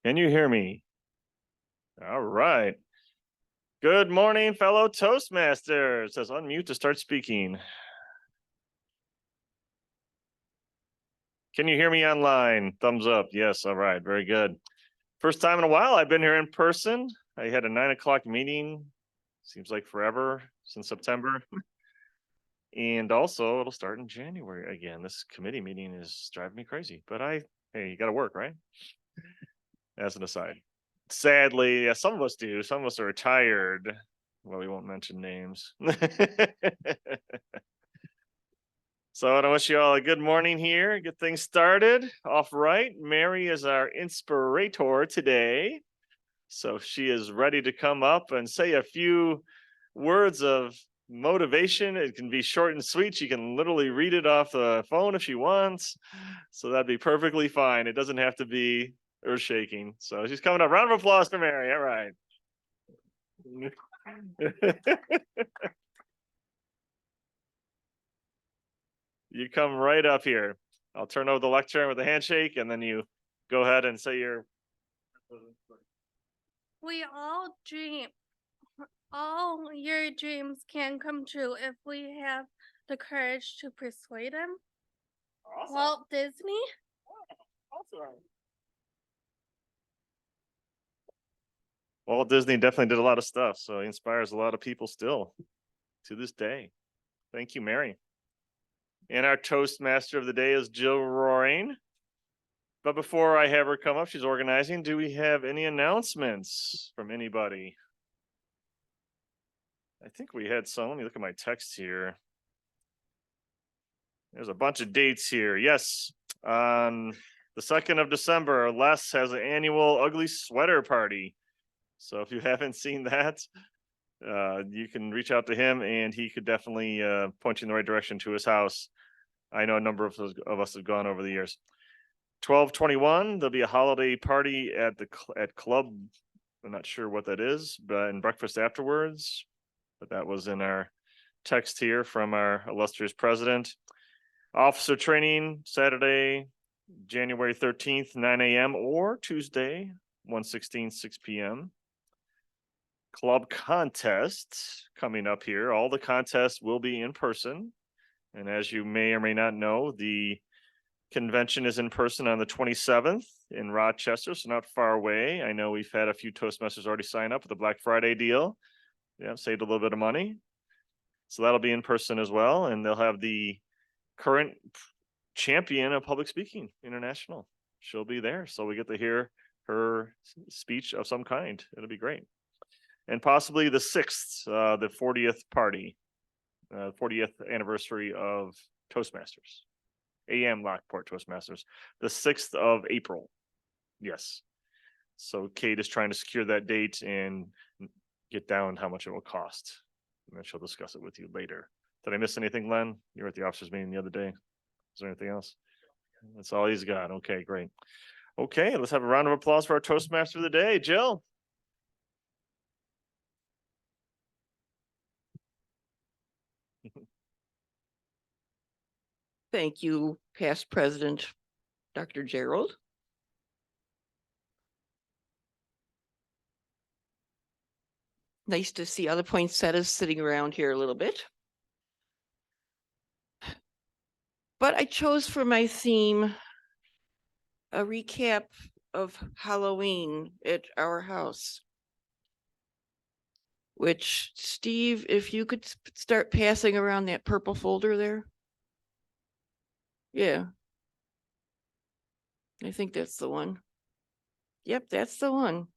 Can you hear me? All right. Good morning, fellow Toastmasters. It says unmute to start speaking. Can you hear me online? Thumbs up. Yes. All right. Very good. First time in a while I've been here in person. I had a 9 o'clock meeting. Seems like forever since September. And also it'll start in January again. This committee meeting is driving me crazy, but hey, you got to work, right? As an aside. Sadly, yeah, some of us do. Some of us are retired. Well, we won't mention names. So I want to wish you all a good morning here. Get things started off right. Mary is our inspirator today. So she is ready to come up and say a few words of motivation. It can be short and sweet. She can literally read it off the phone if she wants. So that'd be perfectly fine. It doesn't have to be earth shaking. So she's coming up. Round of applause for Mary. All right. You come right up here. I'll turn over the lectern with a handshake, and then you go ahead and say your. We all your dreams can come true if we have the courage to persuade them. Awesome. Walt Disney. Awesome. Walt Disney definitely did a lot of stuff, so he inspires a lot of people still to this day. Thank you, Mary. And our Toastmaster of the day is Jill Roaring. But before I have her come up, she's organizing. Do we have any announcements from anybody? I think we had some. Let me look at my text here. There's a bunch of dates here. Yes, on the 2nd of December, Les has an annual ugly sweater party. So if you haven't seen that, you can reach out to him and he could definitely point you in the right direction to his house. I know a number of us have gone over the years. 12/21, there'll be a holiday party at Club. I'm not sure what that is, but and breakfast afterwards. But that was in our text here from our illustrious president. Officer training Saturday, January 13th, 9 a.m. or Tuesday, 1/16, 6 p.m. Club contest coming up here. All the contests will be in person. And as you may or may not know, the convention is in person on the 27th in Rochester, so not far away. I know we've had a few Toastmasters already sign up with the Black Friday deal. Yeah, saved a little bit of money. So that'll be in person as well. And they'll have the current champion of public speaking international. She'll be there. So we get to hear her speech of some kind. It'll be great. And possibly the 6th, the 40th party, 40th anniversary of Toastmasters, AM Lockport Toastmasters, the 6th of April. Yes. So Kate is trying to secure that date and get down how much it will cost. And then she'll discuss it with you later. Did I miss anything, Len? You were at the officers meeting the other day. Is there anything else? That's all he's got. Okay, great. Okay, let's have a round of applause for our Toastmaster of the day, Jill. Thank you, past president, Dr. Gerald. Nice to see other poinsettias sitting around here a little bit. But I chose for my theme a recap of Halloween at our house. Which, Steve, if you could start passing around that purple folder there. Yeah. I think that's the one. Yep, that's the one.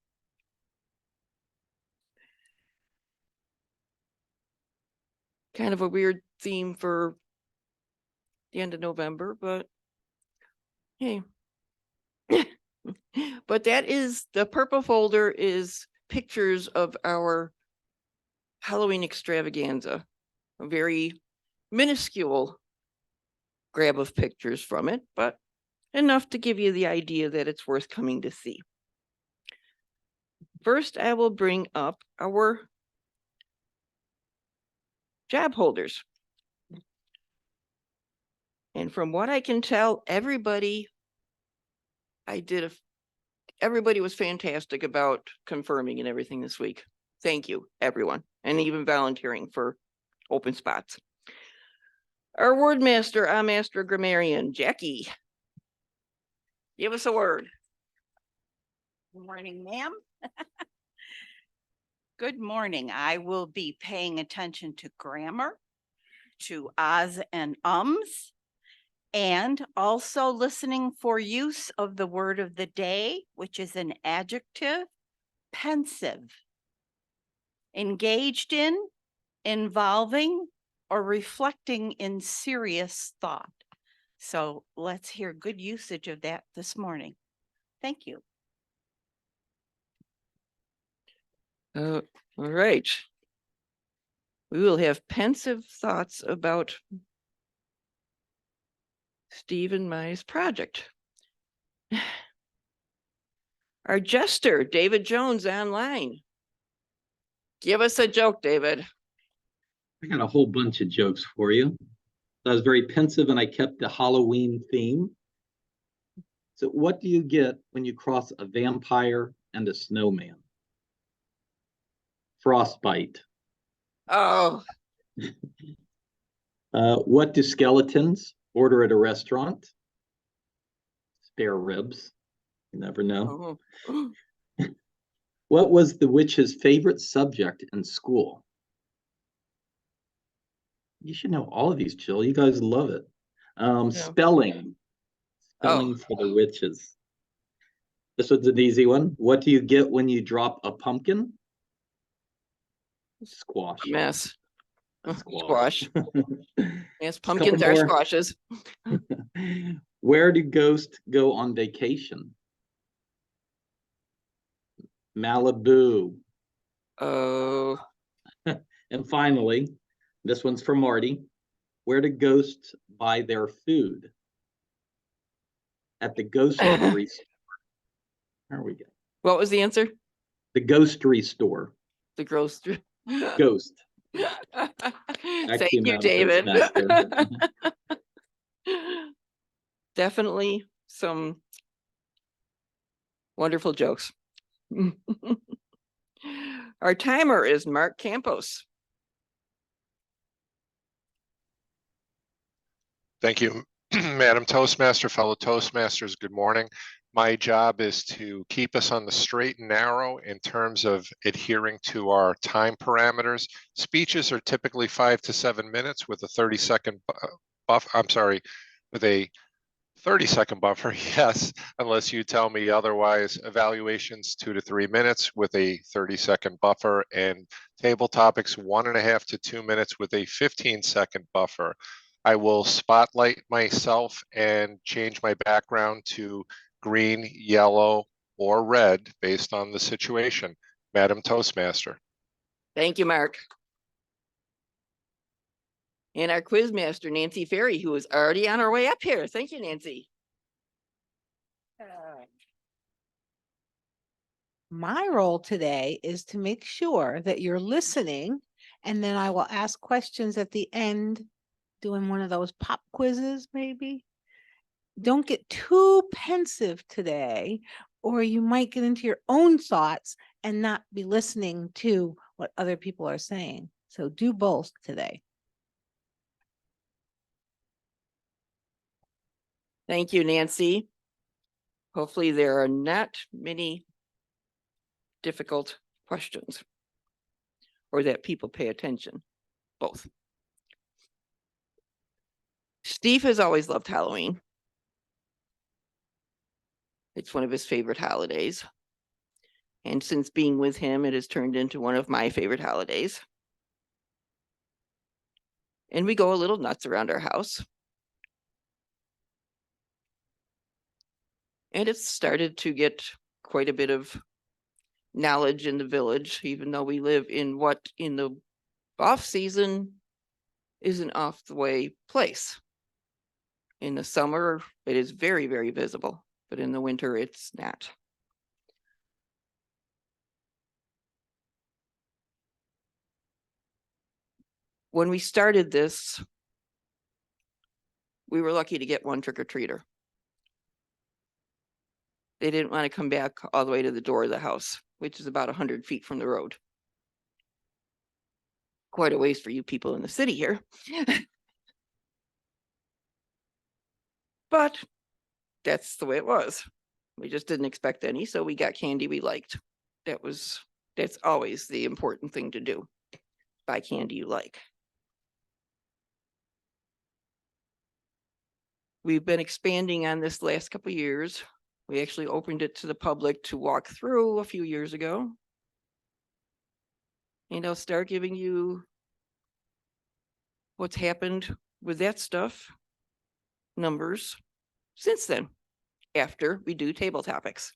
Kind of a weird theme for the end of November, but hey. But that is, the purple folder is pictures of our Halloween extravaganza, a very minuscule grab of pictures from it, but enough to give you the idea that it's worth coming to see. First, I will bring up our job holders. And from what I can tell, everybody, I did everybody was fantastic about confirming and everything this week. Thank you, everyone, and even volunteering for open spots. Our word master, our master grammarian, Jackie. Give us a word. Good morning, ma'am. Good morning. I will be paying attention to grammar, to ahs and ums, and also listening for use of the word of the day, which is an adjective, pensive, engaged in, involving, or reflecting in serious thought. So let's hear good usage of that this morning. Thank you. All right. We will have pensive thoughts about Steve and Mai's project. Our jester, David Jones, online. Give us a joke, David. I got a whole bunch of jokes for you. I was very pensive and I kept the Halloween theme. So what do you get when you cross a vampire and a snowman? Frostbite. Oh, What do skeletons order at a restaurant? Spare ribs. You never know. oh. What was the witch's favorite subject in school? You should know all of these, Jill. You guys love it. Spelling. Spelling for the witches. This was an easy one. What do you get when you drop a pumpkin? Squash. A mess. Squash. Yes, couple pumpkins are more. squashes. Where do ghosts go on vacation? Malibu. Oh, And finally, this one's for Marty. Where do ghosts buy their food? At the ghostery store. There we go. what was the answer? The ghostery store. The gross. Ghost. Thank you, Madam David. Toastmaster. Definitely some wonderful jokes. Our timer is Mark Campos. Thank you, Madam Toastmaster, fellow Toastmasters, good morning. My job is to keep us on the straight and narrow in terms of adhering to our time parameters. Speeches are typically 5 to 7 minutes with a 30-second with a 30-second buffer, yes, unless you tell me otherwise. Evaluations 2 to 3 minutes with a 30-second buffer, and table topics 1.5 to 2 minutes with a 15-second buffer. I will spotlight myself and change my background to green, yellow, or red based on the situation. Madam Toastmaster. Thank you, Mark. And our quiz master, Nancy Ferry, who is already on her way up here. Thank you, Nancy. My role today is to make sure that you're listening, and then I will ask questions at the end, doing one of those pop quizzes, maybe. Don't get too pensive today, or you might get into your own thoughts and not be listening to what other people are saying. So do both today. Thank you, Nancy. Hopefully there are not many difficult questions, or that people pay attention, both. Steve has always loved Halloween. It's one of his favorite holidays. And since being with him, it has turned into one of my favorite holidays. And we go a little nuts around our house. And it's started to get quite a bit of knowledge in the village, even though we live in what in the off season is an off the way place. In the summer, it is very, very visible, but in the winter, it's not. When we started this, we were lucky to get one trick-or-treater. They didn't want to come back all the way to the door of the house, which is about 100 feet from the road. Quite a ways for you people in the city here. But that's the way it was. We just didn't expect any, so we got candy we liked. That's always the important thing to do. Buy candy you like. We've been expanding on this last couple of years. We actually opened it to the public to walk through a few years ago. And I'll start giving you what's happened with that stuff, numbers, since then, after we do table topics.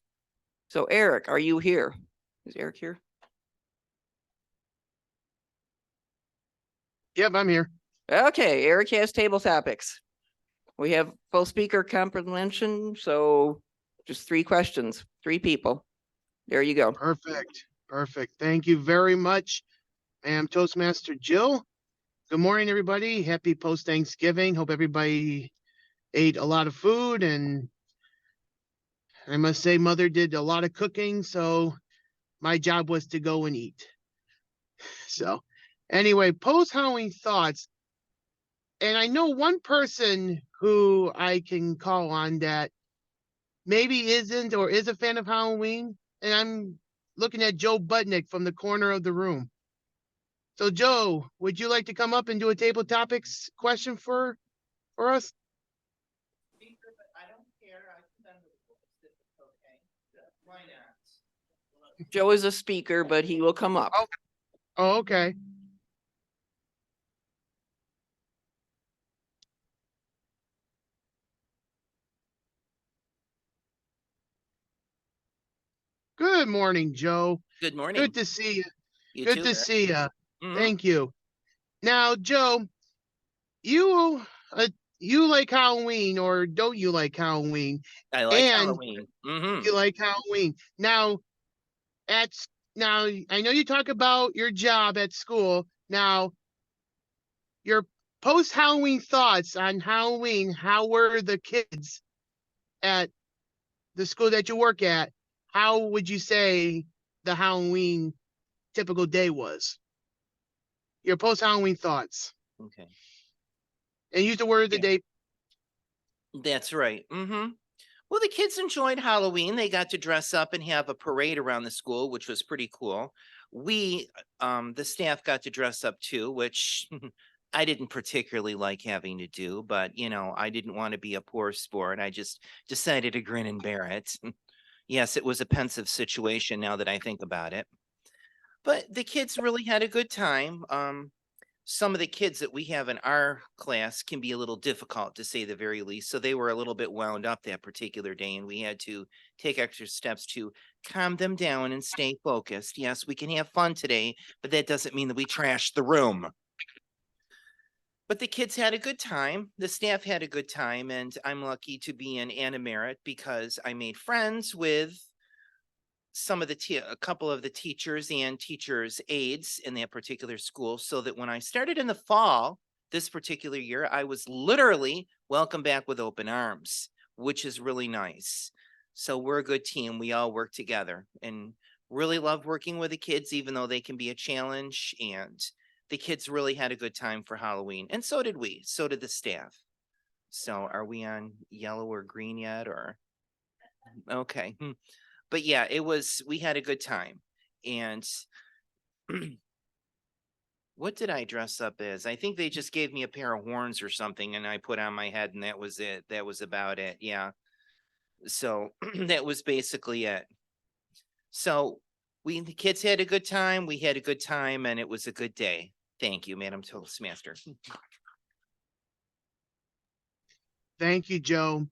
So Eric, are you here? Is Eric here? Yep, I'm here. Okay, Eric has table topics. We have full speaker comprehension, so just 3 questions, 3 people. There you go. Perfect. Perfect. Thank you very much, ma'am Toastmaster Jill. Good morning, everybody. Happy post-Thanksgiving. Hope everybody ate a lot of food, and I must say Mother did a lot of cooking, so my job was to go and eat. So anyway, post-Halloween thoughts. And I know one person who I can call on that maybe isn't or is a fan of Halloween, and I'm looking at Joe Budnick from the corner of the room. So Joe, would you like to come up and do a table topics question for us? Joe is a speaker, but he will come up. Oh, okay. Good morning, Joe. Good morning. Good to see you. You Good too, to Eric. see you. Mhm. Thank you. Now, Joe, you like Halloween, or don't you like Halloween? I like and Halloween. You like Halloween. Now, now I know you talk about your job at school. Now, your post-Halloween thoughts on Halloween. How were the kids at the school that you work at? How would you say the Halloween typical day was? Your post-Halloween thoughts. Okay, And use the word of the day. that's right. Well, the kids enjoyed Halloween. They got to dress up and have a parade around the school, which was pretty cool. We, the staff got to dress up too, which I didn't particularly like having to do, but you know, I didn't want to be a poor sport. I just decided to grin and bear it. Yes, it was a pensive situation now that I think about it. But the kids really had a good time. Some of the kids that we have in our class can be a little difficult to say the very least. So they were a little bit wound up that particular day, and we had to take extra steps to calm them down and stay focused. Yes, we can have fun today, but that doesn't mean that we trash the room. But the kids had a good time. The staff had a good time, and I'm lucky to be an Merit because I made friends with some of a couple of the teachers and teachers' aides in that particular school, so that when I started in the fall this particular year, I was literally welcomed back with open arms, which is really nice. So we're a good team. We all work together and really love working with the kids, even though they can be a challenge. And the kids really had a good time for Halloween, and so did we. So did the staff. So are we on yellow or green yet, or? Okay. But yeah, we had a good time. And what did I dress up as? I think they just gave me a pair of horns or something and I put on my head, and that was it. That was about it. Yeah. So that was basically it. So the kids had a good time. We had a good time, and it was a good day. Thank you, Madam Toastmaster. Thank you, Joe.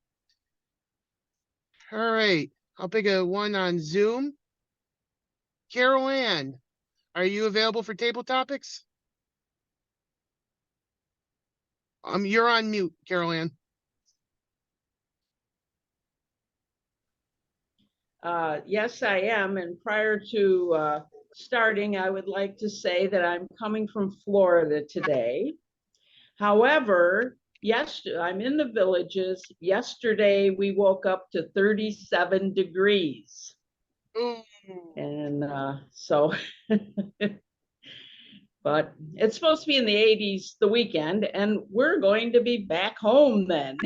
All right. I'll pick a one on Zoom. Carol Ann, are you available for table topics? You're on mute, Carol Ann. Yes, I am. And prior to starting, I would like to say that I'm coming from Florida today. However, I'm in the Villages. Yesterday, we woke up to 37 degrees. Ooh. And so, but it's supposed to be in the 80s the weekend, and we're going to be back home then.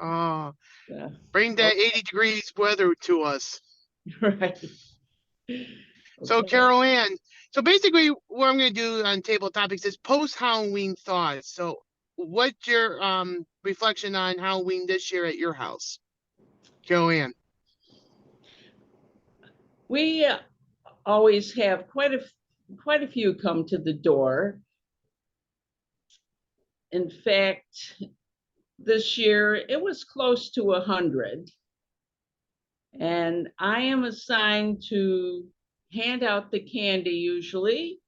Oh, Yeah, bring that 80 degrees weather to us. right. So Okay. Carol Ann, so basically what I'm going to do on table topics is post Halloween thoughts. So what's your reflection on Halloween this year at your house, Carol Ann? We always have quite a few come to the door. In fact, this year it was close to 100. And I am assigned to hand out the candy usually.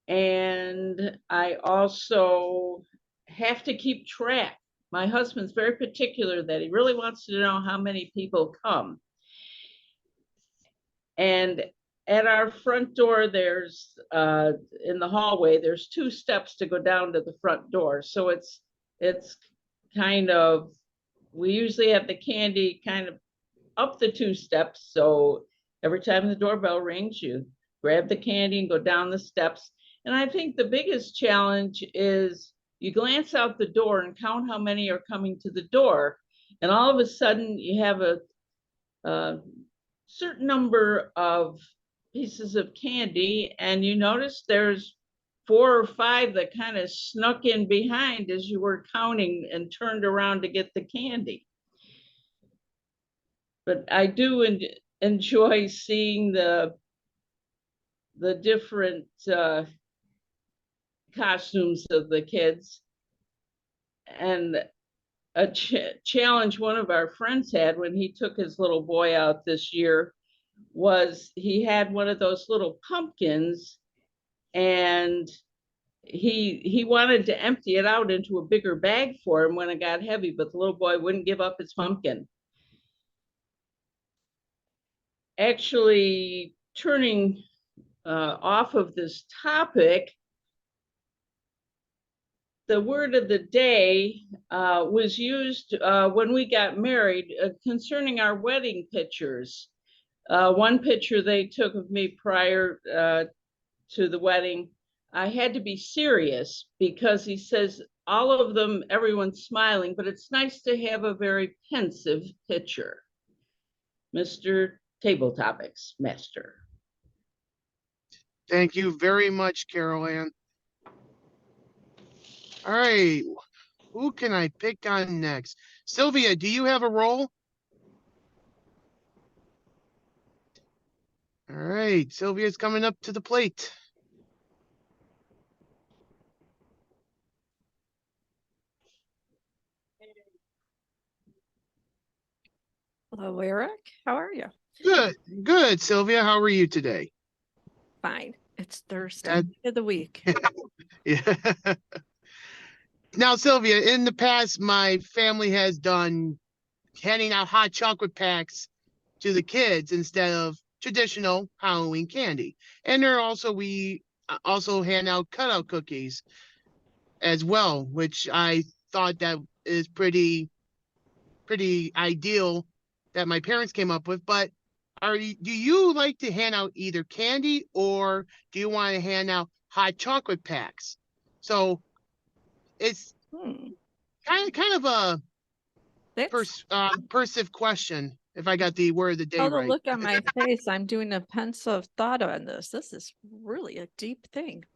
And I also have to keep track. My husband's very particular that he really wants to know how many people come. And at our front door, there's in the hallway, there's 2 steps to go down to the front door. So it's kind of, we usually have the candy kind of up the 2 steps. So every time the doorbell rings, you grab the candy and go down the steps. And I think the biggest challenge is you glance out the door and count how many are coming to the door. And all of a sudden you have a certain number of pieces of candy, and you notice there's 4 or 5 that kind of snuck in behind as you were counting and turned around to get the candy. But I do enjoy seeing the different costumes of the kids. And a challenge one of our friends had when he took his little boy out this year was he had one of those little pumpkins, and he wanted to empty it out into a bigger bag for him when it got heavy, but the little boy wouldn't give up his pumpkin. Actually, turning off of this topic, the word of the day was used when we got married concerning our wedding pictures. One picture they took of me prior to the wedding, I had to be serious because he says all of them, everyone's smiling, but it's nice to have a very pensive picture. Mr. Table Topics Master. Thank you very much, Carol Ann. All right, who can I pick on next? Sylvia, do you have a role? All right, Sylvia's coming up to the plate. Hello, Eric. How are you? Good, Sylvia. How are you today? Fine. It's Thursday of the week. Yeah. Now, Sylvia, in the past, my family has done handing out hot chocolate packs to the kids instead of traditional Halloween candy. And we also hand out cutout cookies as well, which I thought that is pretty ideal that my parents came up with. But do you like to hand out either candy, or do you want to hand out hot chocolate packs? So it's kind of a persive question, if I got the word of the day Oh, the right. look on my face. I'm doing a pensive thought on this. This is really a deep thing.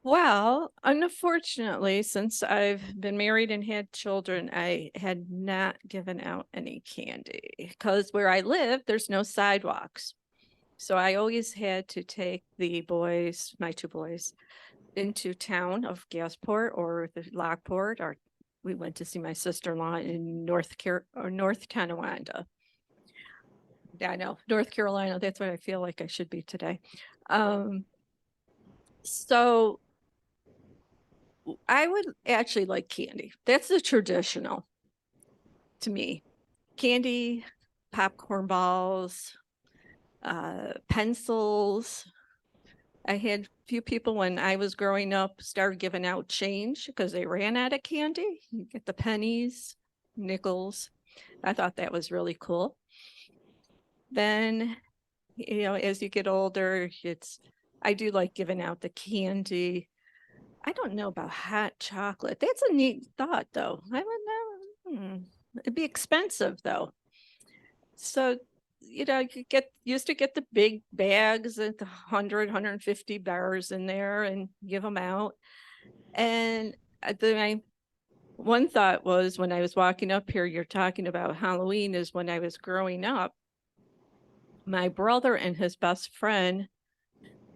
Well, unfortunately, since I've been married and had children, I had not given out any candy because where I live, there's no sidewalks. So I always had to take the boys, my 2 boys, into town of Gasport or the Lockport, or we went to see my sister-in-law in North Tonawanda. Yeah, I know, North Carolina. That's what I feel like I should be today. So I would actually like candy. That's the traditional to me. Candy, popcorn balls, pencils, I had a few people when I was growing up started giving out change because they ran out of candy. You get the pennies, nickels. I thought that was really cool. Then, as you get older, I do like giving out the candy. I don't know about hot chocolate. That's a neat thought, though. I would never. It'd be expensive, though. So, you used to get the big bags at the 150 bars in there and give them out. And then one thought was when I was walking up here, you're talking about Halloween is when I was growing up, my brother and his best friend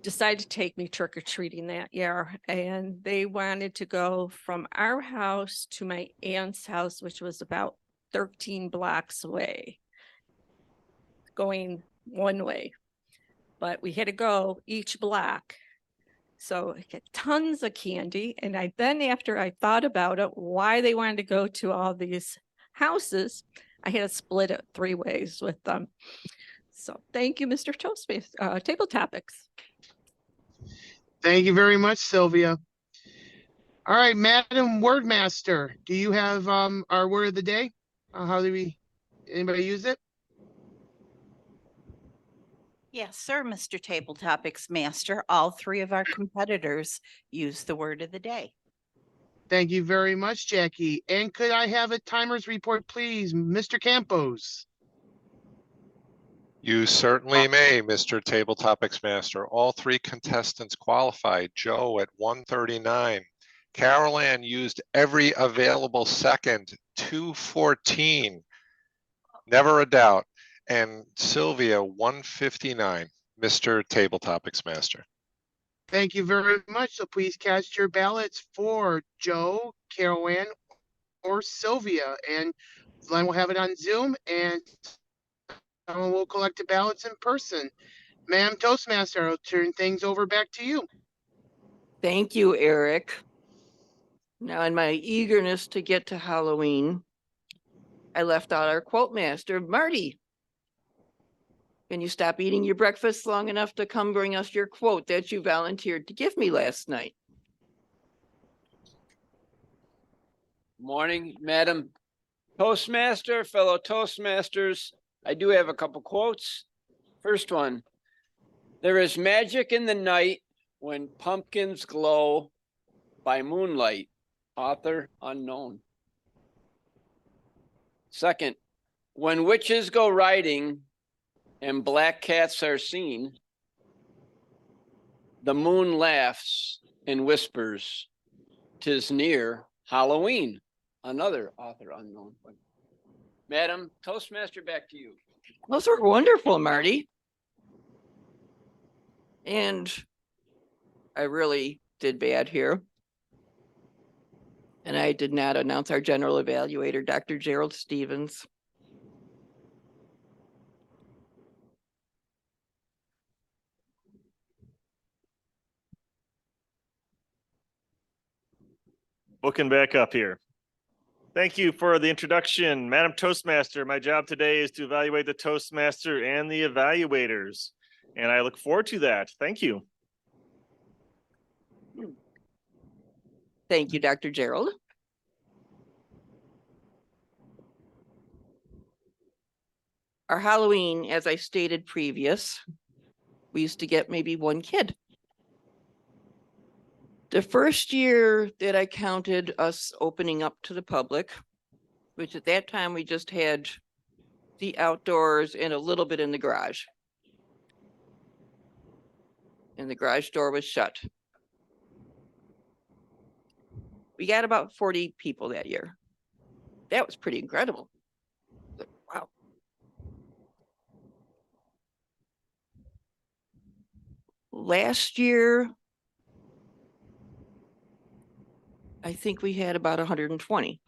decided to take me trick-or-treating that year. And they wanted to go from our house to my aunt's house, which was about 13 blocks away, going one way. But we had to go each block. So I get tons of candy. And after I thought about it, why they wanted to go to all these houses, I had to split it 3 ways with them. So thank you, Mr. Toastmaster, Table Topics. Thank you very much, Sylvia. All right, Madam Wordmaster, do you have our word of the day? How do anybody use it? Yes, sir, Mr. Table Topics Master. All 3 of our competitors use the word of the day. Thank you very much, Jackie. And could I have a timer's report, please, Mr. Campos? You certainly may, Mr. Table Topics Master. All 3 contestants qualified. Joe at 139. Carol Ann used every available second, 214. Never a doubt. And Sylvia, 159, Mr. Table Topics Master. Thank you very much. So please cast your ballots for Joe, Carol Ann, or Sylvia. And Glenn will have it on Zoom, and someone will collect the ballots in person. Ma'am Toastmaster, I'll turn things over back to you. Thank you, Eric. Now, in my eagerness to get to Halloween, I left out our quote master, Marty. Can you stop eating your breakfast long enough to come bring us your quote that you volunteered to give me last night? Morning, Madam Toastmaster, fellow Toastmasters. I do have a couple quotes. First one, there is magic in the night when pumpkins glow by moonlight, author unknown. Second, when witches go riding and black cats are seen, the moon laughs and whispers, 'tis near Halloween, another author unknown. Madam Toastmaster, back to you. Those were wonderful, Marty. And I really did bad here. And I did not announce our general evaluator, Dr. Gerald Stevens. Looking back up here. Thank you for the introduction, Madam Toastmaster. My job today is to evaluate the Toastmaster and the evaluators, and I look forward to that. Thank you. Thank you, Dr. Gerald. Our Halloween, as I stated previous, we used to get maybe 1 kid. The first year that I counted us opening up to the public, which at that time we just had the outdoors and a little bit in the garage. And the garage door was shut. We got about 40 people that year. That was pretty incredible. Wow. Last year, I think we had about 120.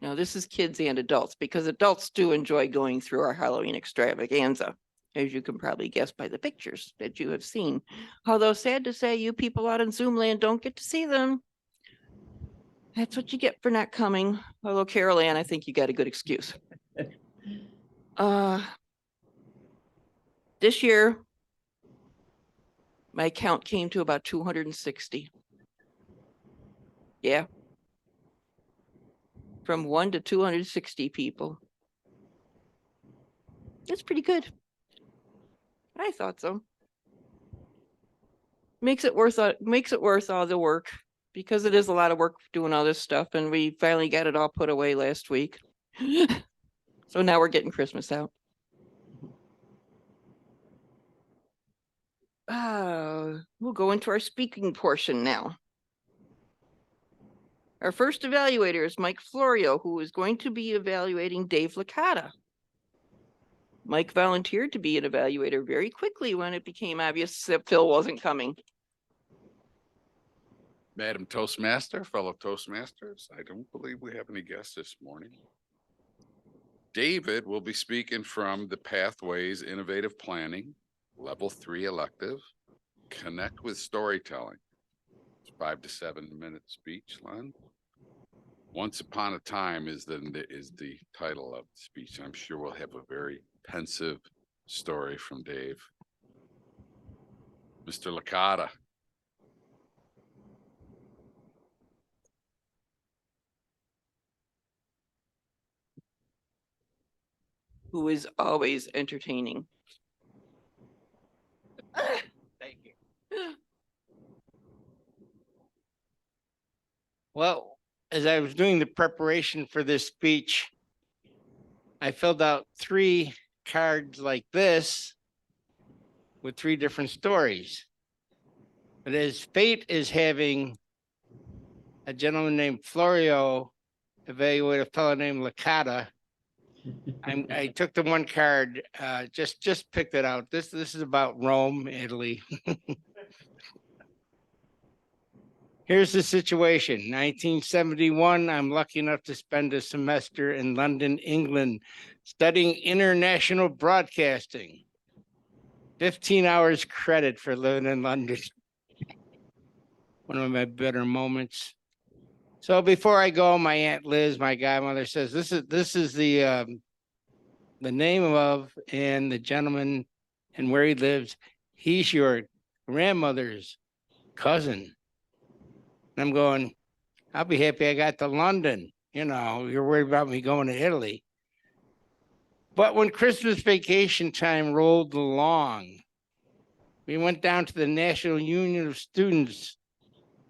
Now, this is kids and adults, because adults do enjoy going through our Halloween extravaganza, as you can probably guess by the pictures that you have seen. Although sad to say, you people out in Zoom land don't get to see them. That's what you get for not coming. Although Carol Ann, I think you got a good excuse. This year, My count came to about 260. Yeah. From 1 to 260 people. That's pretty good. I thought so. Makes it worth all the work, because it is a lot of work doing all this stuff, and we finally got it all put away last week. So now we're getting Christmas out. We'll go into our speaking portion now. Our first evaluator is Mike Florio, who is going to be evaluating Dave Licata. Mike volunteered to be an evaluator very quickly when it became obvious that Phil wasn't coming. Madam Toastmaster, fellow Toastmasters, I don't believe we have any guests this morning. David will be speaking from the Pathways Innovative Planning, Level 3 elective, Connect with Storytelling. It's 5 to 7 minute speech, Len. Once Upon a Time is the title of the speech. I'm sure we'll have a very pensive story from Dave. Mr. Licata. Who is always entertaining. Thank you. Well, as I was doing the preparation for this speech, I filled out 3 cards like this with 3 different stories. But as fate is having a gentleman named Florio evaluate a fellow named Licata, I took the one card, just picked it out. This is about Rome, Italy. Here's the situation. 1971, I'm lucky enough to spend a semester in London, England, studying international broadcasting. 15 hours credit for living in London. One of my better moments. So before I go, my Aunt Liz, my godmother, says, this is the name of and the gentleman and where he lives. He's your grandmother's cousin. And I'm going, I'll be happy I got to London. You know, you're worried about me going to Italy. But when Christmas vacation time rolled along, we went down to the National Union of Students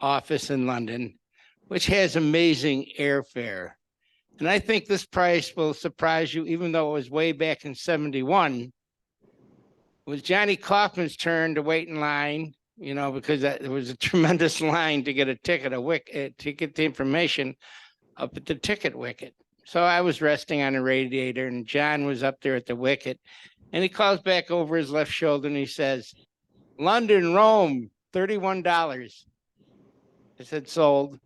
office in London, which has amazing airfare. And I think this price will surprise you, even though it was way back in 71. It was Johnny Kaufman's turn to wait in line, you know, because there was a tremendous line to get a ticket, to get the information up at the ticket wicket. So I was resting on a radiator, and John was up there at the wicket, and he calls back over his left shoulder and he says, London, Rome, $31. I said, sold.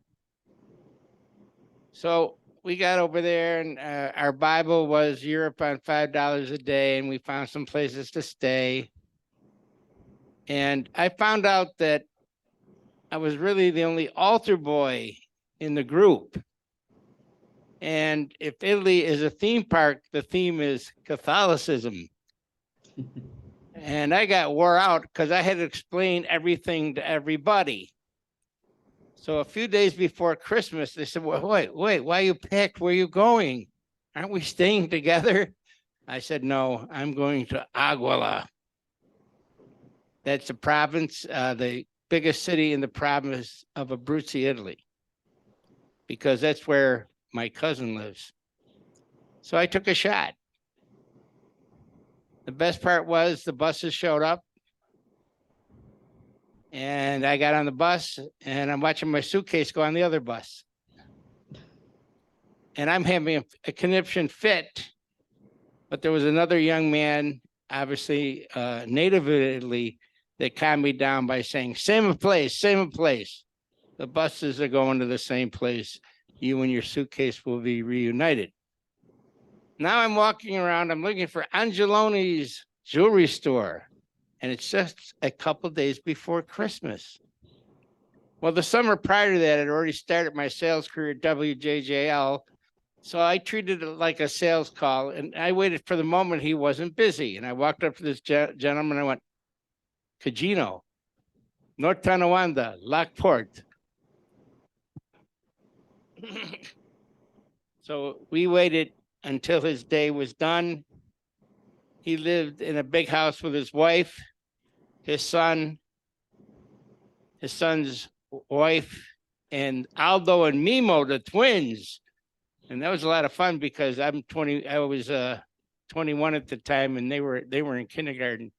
So we got over there, and our Bible was Europe on $5 a day, and we found some places to stay. And I found out that I was really the only altar boy in the group. And if Italy is a theme park, the theme is Catholicism. And I got wore out because I had to explain everything to everybody. So a few days before Christmas, they said, well, wait, why are you packed? Where are you going? Aren't we staying together? I said, no, I'm going to Aguila. That's a province, the biggest city in the province of Abruzzi, Italy, because that's where my cousin lives. So I took a shot. The best part was the buses showed up. And I got on the bus, and I'm watching my suitcase go on the other bus. And I'm having a conniption fit. But there was another young man, obviously native of Italy, that calmed me down by saying, same place. The buses are going to the same place. You and your suitcase will be reunited. Now I'm walking around, I'm looking for Angeloni's jewelry store. And it's just a couple of days before Christmas. Well, the summer prior to that, I'd already started my sales career at WJJL. So I treated it like a sales call, and I waited for the moment he wasn't busy. And I walked up to this gentleman, and I went, Cugino, North Tonawanda, Lockport. So we waited until his day was done. He lived in a big house with his wife, his son, his son's wife, and Aldo and Mimo, the twins. And that was a lot of fun because I was 21 at the time, and they were in kindergarten.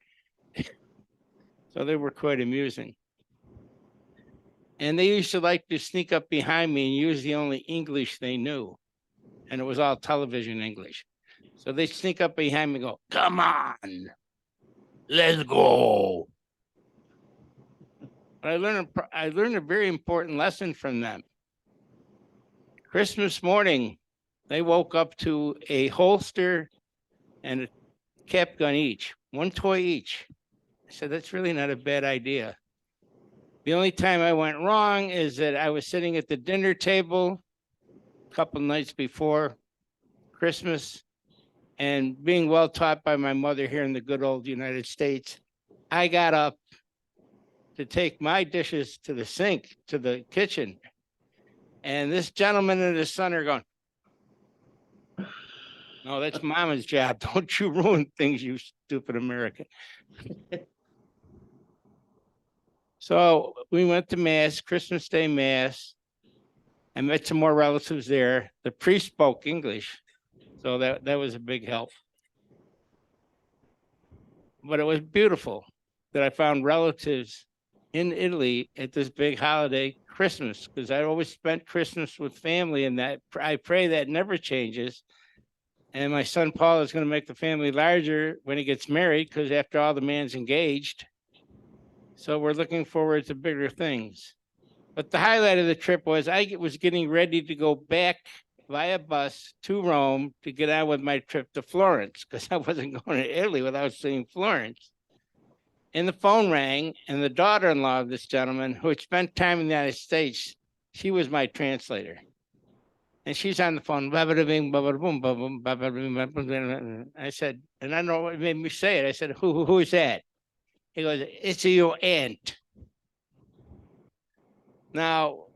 So they were quite amusing. And they used to like to sneak up behind me and use the only English they knew. And it was all television English. So they sneak up behind me and go, "Come on, let's go." But I learned a very important lesson from them. Christmas morning, they woke up to a holster and a cap gun each, one toy each. I said, that's really not a bad idea. The only time I went wrong is that I was sitting at the dinner table a couple nights before Christmas, and being well taught by my mother here in the good old United States, I got up to take my dishes to the sink, to the kitchen. And this gentleman and his son are going, "No, that's mama's job. Don't you ruin things, you stupid American." So we went to Mass, Christmas Day Mass. I met some more relatives there. The priest spoke English, so that was a big help. But it was beautiful that I found relatives in Italy at this big holiday, Christmas, because I always spent Christmas with family, and that I pray that never changes. And my son Paul is going to make the family larger when he gets married, because after all, the man's engaged. So we're looking forward to bigger things. But the highlight of the trip was I was getting ready to go back via bus to Rome to get on with my trip to Florence, because I wasn't going to Italy without seeing Florence. And the phone rang, and the daughter-in-law of this gentleman, who had spent time in the United States, she was my translator. And she's on the phone. I said, and I don't know what made me say it. I said, who is that? He goes, "It's your aunt." Now,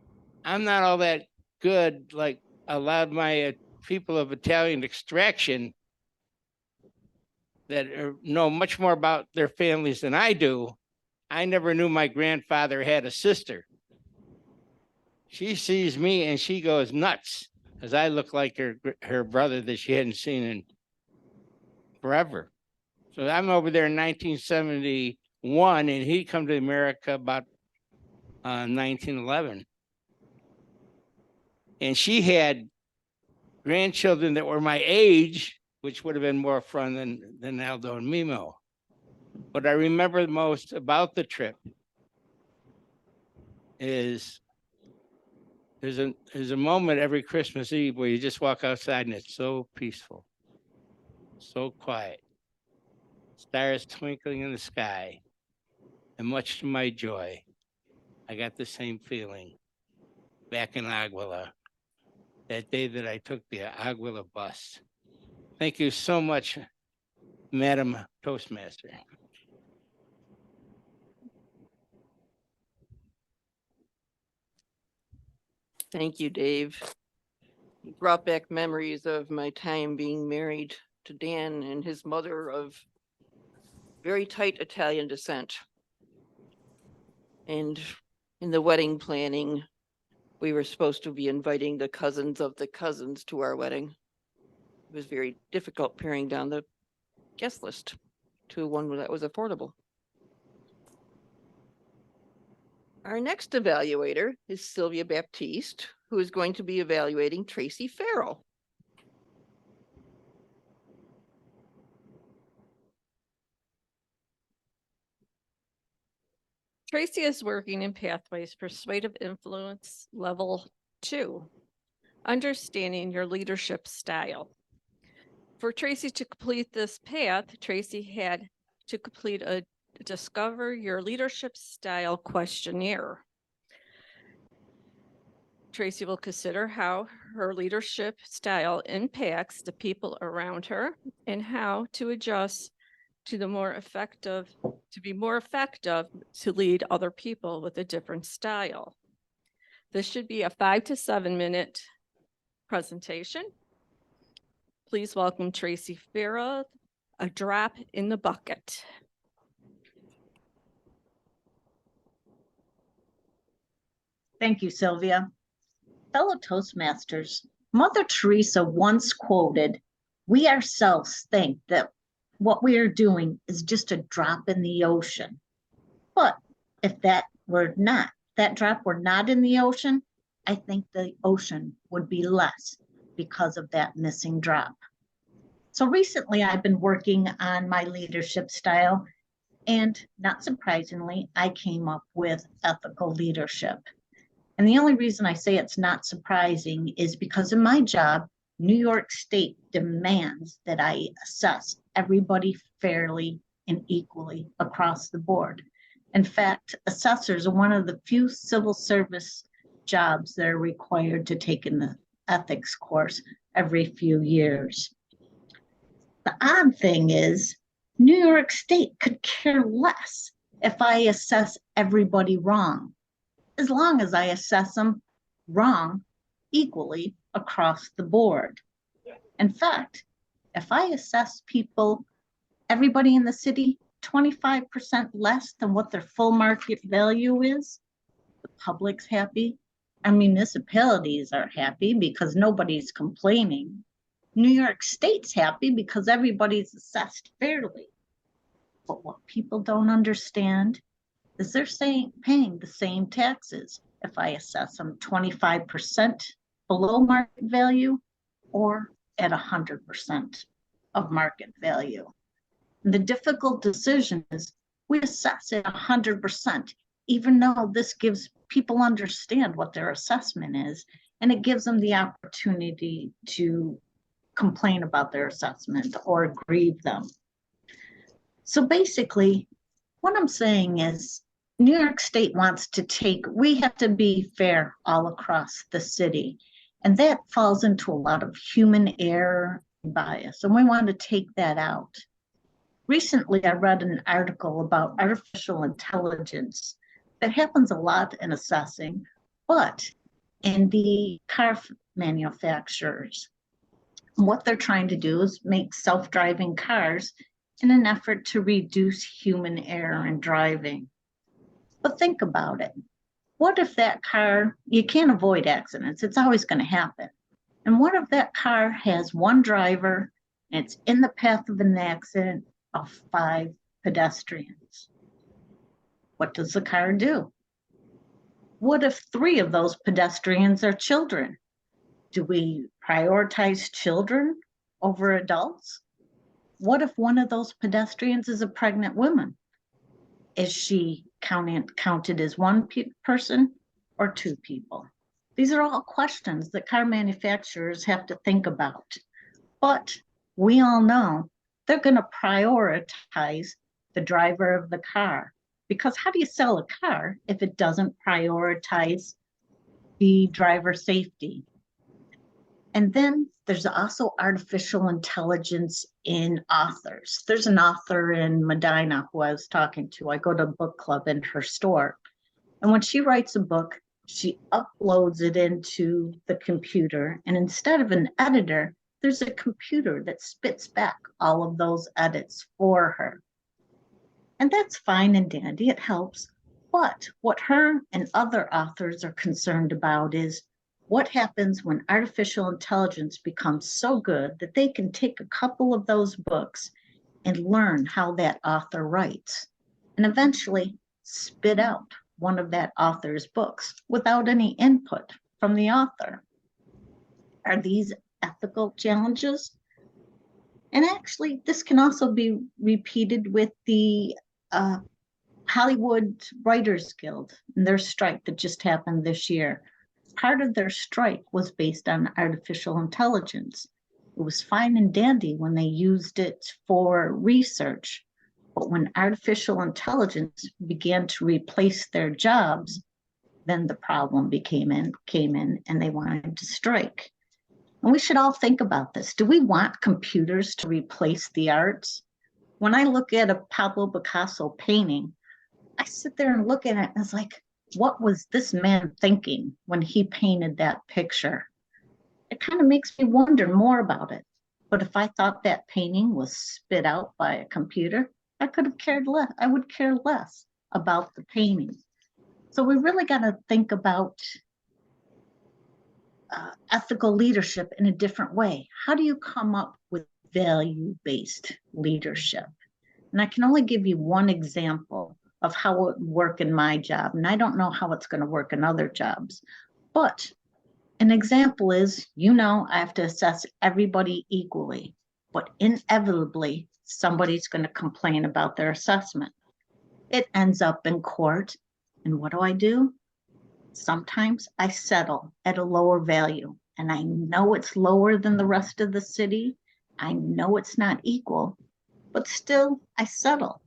I'm not all that good, like a lot of my people of Italian extraction that know much more about their families than I do. I never knew my grandfather had a sister. She sees me and she goes nuts, because I look like her brother that she hadn't seen in forever. So I'm over there in 1971, and he come to America about 1911. And she had grandchildren that were my age, which would have been more fun than Aldo and Mimo. What I remember most about the trip is there's a moment every Christmas Eve where you just walk outside and it's so peaceful, so quiet. Stars twinkling in the sky. And much to my joy, I got the same feeling back in Aguila that day that I took the Aguila bus. Thank you so much, Madam Toastmaster. Thank you, Dave. You brought back memories of my time being married to Dan and his mother of very tight Italian descent. And in the wedding planning, we were supposed to be inviting the cousins of the cousins to our wedding. It was very difficult paring down the guest list to one that was affordable. Our next evaluator is Sylvia Baptiste, who is going to be evaluating Tracy Farrell. Tracy is working in Pathways Persuasive Influence Level 2, understanding your leadership style. For Tracy to complete this path, Tracy had to complete a Discover Your Leadership Style questionnaire. Tracy will consider how her leadership style impacts the people around her and how to adjust to be more effective, to lead other people with a different style. This should be a 5 to 7 minute presentation. Please welcome Tracy Farrell, A Drop in the Bucket. Thank you, Sylvia. Fellow Toastmasters, Mother Teresa once quoted, "We ourselves think that what we are doing is just a drop in the ocean." But if that drop were not in the ocean, I think the ocean would be less because of that missing drop. So recently I've been working on my leadership style, and not surprisingly, I came up with ethical leadership. And the only reason I say it's not surprising is because in my job, New York State demands that I assess everybody fairly and equally across the board. In fact, assessors are one of the few civil service jobs that are required to take in the ethics course every few years. The odd thing is, New York State could care less if I assess everybody wrong, as long as I assess them wrong equally across the board. In fact, if I assess everybody in the city, 25% less than what their full market value is, the public's happy, and municipalities are happy because nobody's complaining. New York State's happy because everybody's assessed fairly. But what people don't understand is they're paying the same taxes if I assess them 25% below market value or at 100% of market value. And the difficult decision is we assess at 100%, even though this gives people understand what their assessment is, and it gives them the opportunity to complain about their assessment or grieve them. So basically, what I'm saying is New York State wants to we have to be fair all across the city. And that falls into a lot of human error and bias. And we want to take that out. Recently, I read an article about artificial intelligence that happens a lot in assessing, but in the car manufacturers, what they're trying to do is make self-driving cars in an effort to reduce human error in driving. But think about it. What if that car, you can't avoid accidents, it's always going to happen. And what if that car has one driver and it's in the path of an accident of 5 pedestrians? What does the car do? What if 3 of those pedestrians are children? Do we prioritize children over adults? What if one of those pedestrians is a pregnant woman? Is she counted as one person or 2 people? These are all questions that car manufacturers have to think about. But we all know they're going to prioritize the driver of the car. Because how do you sell a car if it doesn't prioritize the driver safety? And then there's also artificial intelligence in authors. There's an author in Medina who I was talking to. I go to a book club in her store. And when she writes a book, she uploads it into the computer. And instead of an editor, there's a computer that spits back all of those edits for her. And that's fine and dandy, it helps. But what her and other authors are concerned about is what happens when artificial intelligence becomes so good that they can take a couple of those books and learn how that author writes, and eventually spit out one of that author's books without any input from the author. Are these ethical challenges? And actually, this can also be repeated with the Hollywood Writers Guild and their strike that just happened this year. Part of their strike was based on artificial intelligence. It was fine and dandy when they used it for research, but when artificial intelligence began to replace their jobs, then the problem came in and they wanted to strike. And we should all think about this. Do we want computers to replace the arts? When I look at a Pablo Picasso painting, I sit there and look at it and it's like, what was this man thinking when he painted that picture? It kind of makes me wonder more about it. But if I thought that painting was spit out by a computer, I could have cared less. I would care less about the painting. So we really got to think about ethical leadership in a different way. How do you come up with value-based leadership? And I can only give you one example of how it would work in my job. And I don't know how it's going to work in other jobs. But an example is, I have to assess everybody equally, but inevitably, somebody's going to complain about their assessment. It ends up in court. And what do? Sometimes I settle at a lower value, and I know it's lower than the rest of the city. I know it's not equal, but still I settle.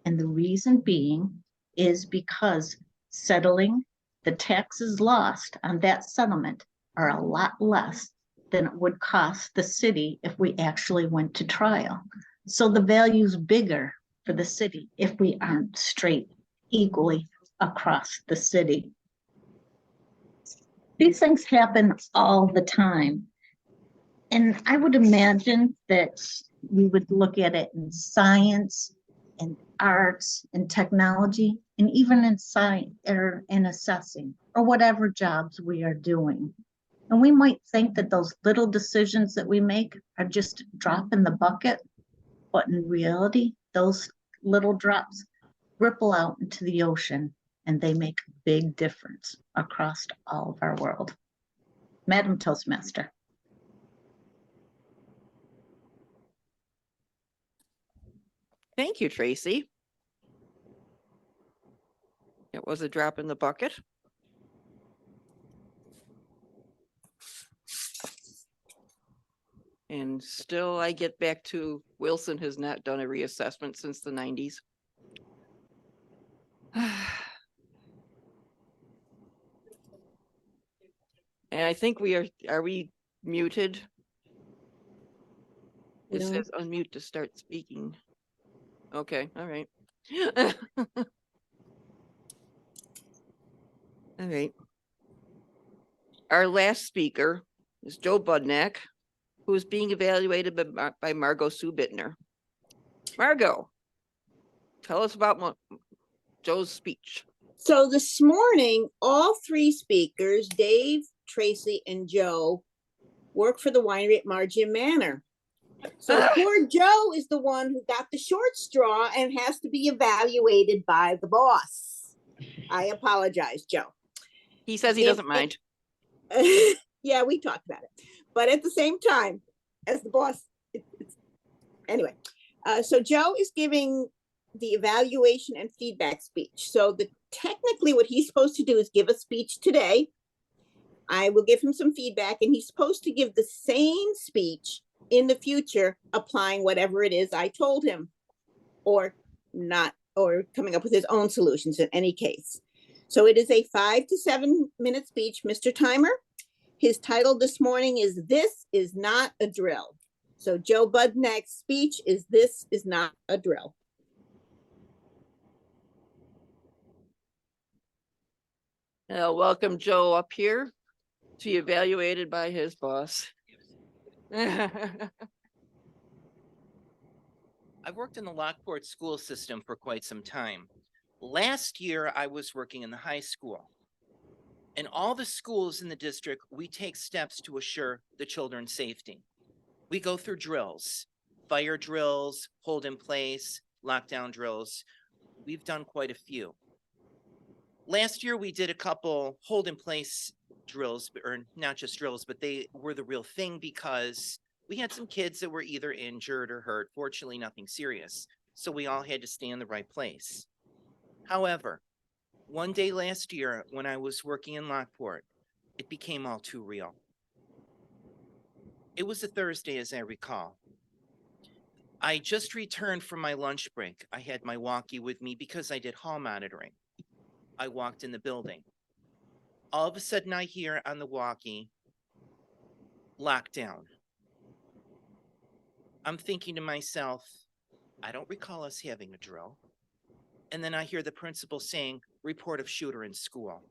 And the reason being is because settling, the taxes lost on that settlement are a lot less than it would cost the city if we actually went to trial. So the value's bigger for the city if we aren't straight equally across the city. These things happen all the time. And I would imagine that we would look at it in science and arts and technology, and even in science or in assessing or whatever jobs we are doing. And we might think that those little decisions that we make are just a drop in the bucket, but in reality, those little drops ripple out into the ocean and they make a big difference across all of our world. Madam Toastmaster. Thank you, Tracy. It was a drop in the bucket. And still I get back to Wilson has not done a reassessment since the 90s. And I think are we muted? It No. says unmute to start speaking. Okay, all right. All right. Our last speaker is Joe Budnack, who is being evaluated by Margot Sue Bittner. Margot, tell us about Joe's speech. So this morning, all three speakers, Dave, Tracy, and Joe, work for the winery at Margin Manor. So poor Joe is the one who got the short straw and has to be evaluated by the boss. I apologize, Joe. He says he doesn't mind. Yeah, we talked about it. But at the same time, as the boss, anyway. So Joe is giving the evaluation and feedback speech. So technically what he's supposed to do is give a speech today. I will give him some feedback, and he's supposed to give the same speech in the future, applying whatever it is I told him, or not, or coming up with his own solutions in any case. So it is a 5 to 7 minute speech, Mr. Timer. His title this morning is "This is Not a Drill." So Joe Budnack's speech is "This is Not a Drill." Welcome Joe up here to be evaluated by his boss. I've worked in the Lockport school system for quite some time. Last year, I was working in the high school. In all the schools in the district, we take steps to assure the children's safety. We go through drills, fire drills, hold in place, lockdown drills. We've done quite a few. Last year, we did a couple hold in place drills, or not just drills, but they were the real thing because we had some kids that were either injured or hurt. Fortunately, nothing serious. So we all had to stay in the right place. However, one day last year, when I was working in Lockport, it became all too real. It was a Thursday, as I recall. I just returned from my lunch break. I had my walkie with me because I did hall monitoring. I walked in the building. All of a sudden, I hear on the walkie, "Lockdown." I'm thinking to myself, I don't recall us having a drill. And then I hear the principal saying, report of shooter in school.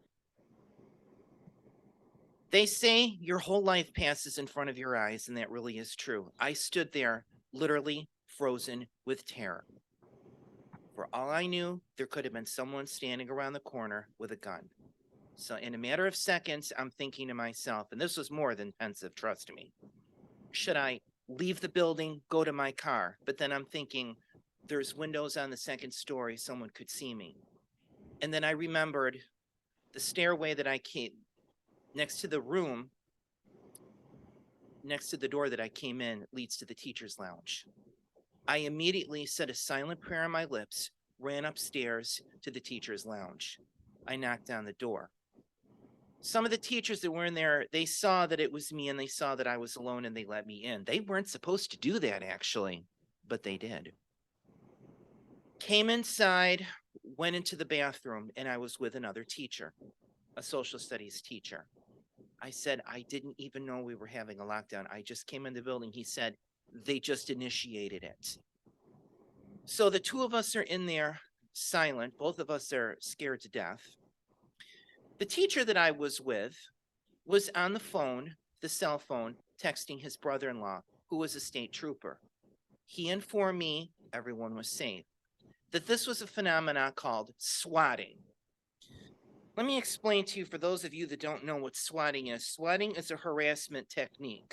They say your whole life passes in front of your eyes, and that really is true. I stood there literally frozen with terror. For all I knew, there could have been someone standing around the corner with a gun. So in a matter of seconds, I'm thinking to myself, and this was more than pensive, trust me. Should I leave the building, go to my car? But then I'm thinking, there's windows on the second story, someone could see me. And then I remembered the stairway that I came, next to the room, next to the door that I came in, leads to the teacher's lounge. I immediately said a silent prayer on my lips, ran upstairs to the teacher's lounge. I knocked on the door. Some of the teachers that were in there, they saw that it was me and they saw that I was alone and they let me in. They weren't supposed to do that, actually, but they did. Came inside, went into the bathroom, and I was with another teacher, a social studies teacher. I said, I didn't even know we were having a lockdown. I just came in the building. He said, they just initiated it. So the two of us are in there silent. Both of us are scared to death. The teacher that I was with was on the phone, the cell phone, texting his brother-in-law, who was a state trooper. He informed me everyone was safe, that this was a phenomenon called swatting. Let me explain to you, for those of you that don't know what swatting is. Swatting is a harassment technique.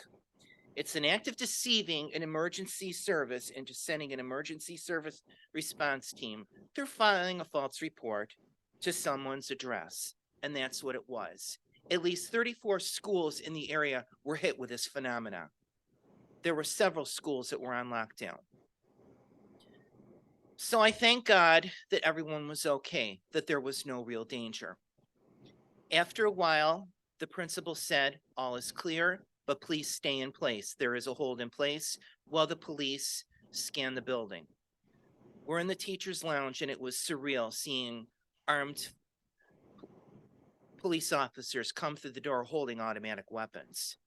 It's an act of deceiving an emergency service into sending an emergency service response team through filing a false report to someone's address. And that's what it was. At least 34 schools in the area were hit with this phenomenon. There were several schools that were on lockdown. So I thank God that everyone was okay, that there was no real danger. After a while, the principal said, all is clear, but please stay in place. There is a hold in place while the police scan the building. We're in the teacher's lounge, and it was surreal seeing armed police officers come through the door holding automatic weapons.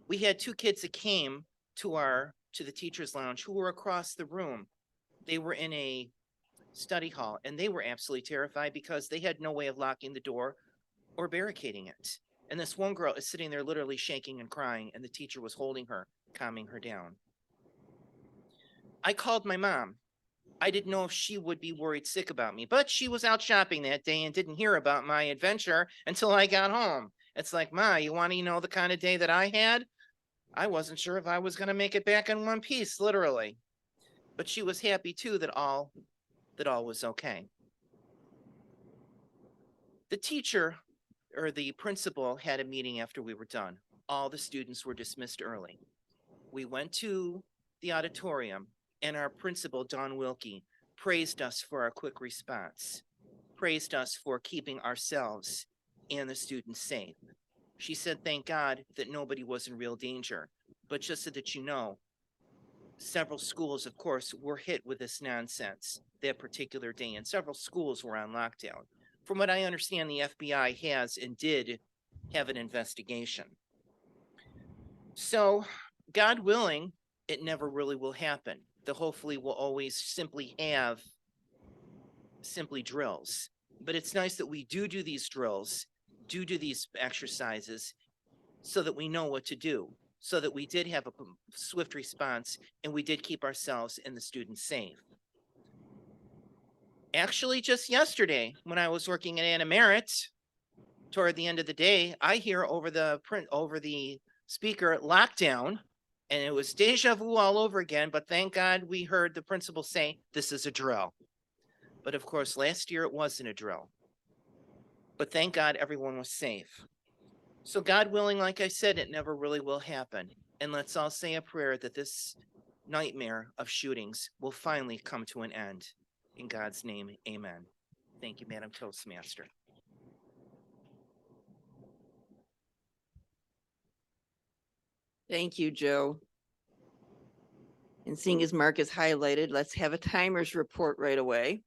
We had two kids that came to the teacher's lounge who were across the room. They were in a study hall, and they were absolutely terrified because they had no way of locking the door or barricading it. And this one girl is sitting there literally shaking and crying, and the teacher was holding her, calming her down. I called my mom. I didn't know if she would be worried sick about me, but she was out shopping that day and didn't hear about my adventure until I got home. It's like, Ma, you want to know the kind of day that I had? I wasn't sure if I was going to make it back in one piece, literally. But she was happy too that all was okay. The teacher or the principal had a meeting after we were done. All the students were dismissed early. We went to the auditorium, and our principal, Dawn Wilkie, praised us for our quick response, praised us for keeping ourselves and the students safe. She said, thank God that nobody was in real danger. But just so that you know, several schools, of course, were hit with this nonsense that particular day, and several schools were on lockdown. From what I understand, the FBI has and did have an investigation. So, God willing, it never really will happen. Hopefully we'll always simply have drills. But it's nice that we do these drills, do these exercises, so that we know what to do, so that we did have a swift response and we did keep ourselves and the students safe. Actually, just yesterday, when I was working at Anna Merritt, toward the end of the day, I hear over the speaker lockdown, and it was deja vu all over again. But thank God we heard the principal say, this is a drill. But of course, last year it wasn't a drill. But thank God everyone was safe. So God willing, like I said, it never really will happen. And let's all say a prayer that this nightmare of shootings will finally come to an end. In God's name, amen. Thank you, Madam Toastmaster. Thank you, Joe. And seeing as Mark is highlighted, let's have a timers report right away.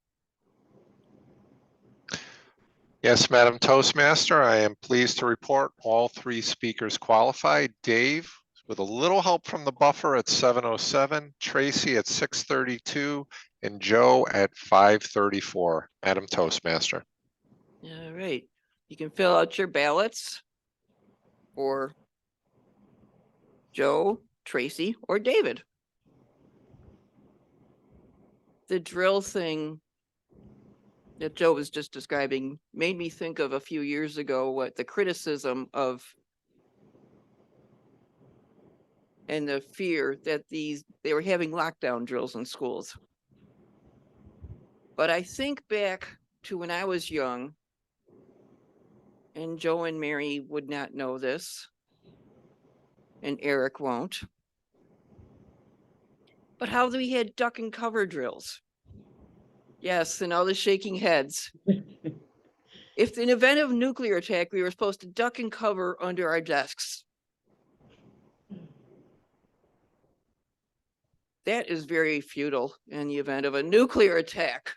Yes, Madam Toastmaster, I am pleased to report all three speakers qualified. Dave with a little help from the buffer at 7:07, Tracy at 6:32, and Joe at 5:34. Madam Toastmaster. All right, you can fill out your ballots for Joe, Tracy, or David. The drill thing that Joe was just describing made me think of a few years ago, what the criticism of and the fear that they were having lockdown drills in schools. But I think back to when I was young, and Joe and Mary would not know this, and Eric won't. But how we had duck and cover drills. Yes, and all the shaking heads. If in event of nuclear attack, we were supposed to duck and cover under our desks. That is very futile in the event of a nuclear attack.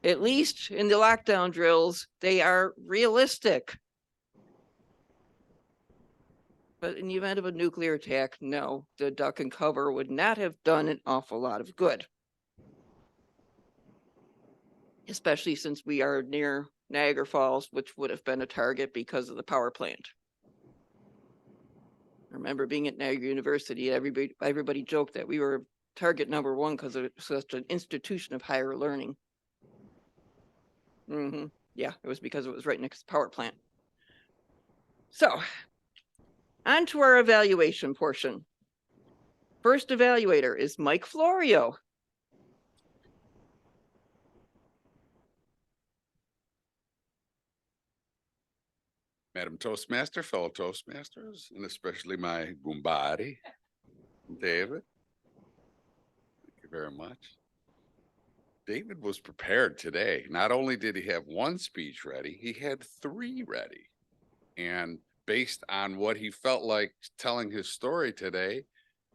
At least in the lockdown drills, they are realistic. But in the event of a nuclear attack, no, the duck and cover would not have done an awful lot of good. Especially since we are near Niagara Falls, which would have been a target because of the power plant. I remember being at Niagara University, everybody joked that we were target number one because it was such an institution of higher learning. Yeah, it was because it was right next to the power plant. So, on to our evaluation portion. First evaluator is Mike Florio. Madam Toastmaster, fellow Toastmasters, and especially my Gumbari, David. Thank you very much. David was prepared today. Not only did he have one speech ready, he had 3 ready. And based on what he felt like telling his story today,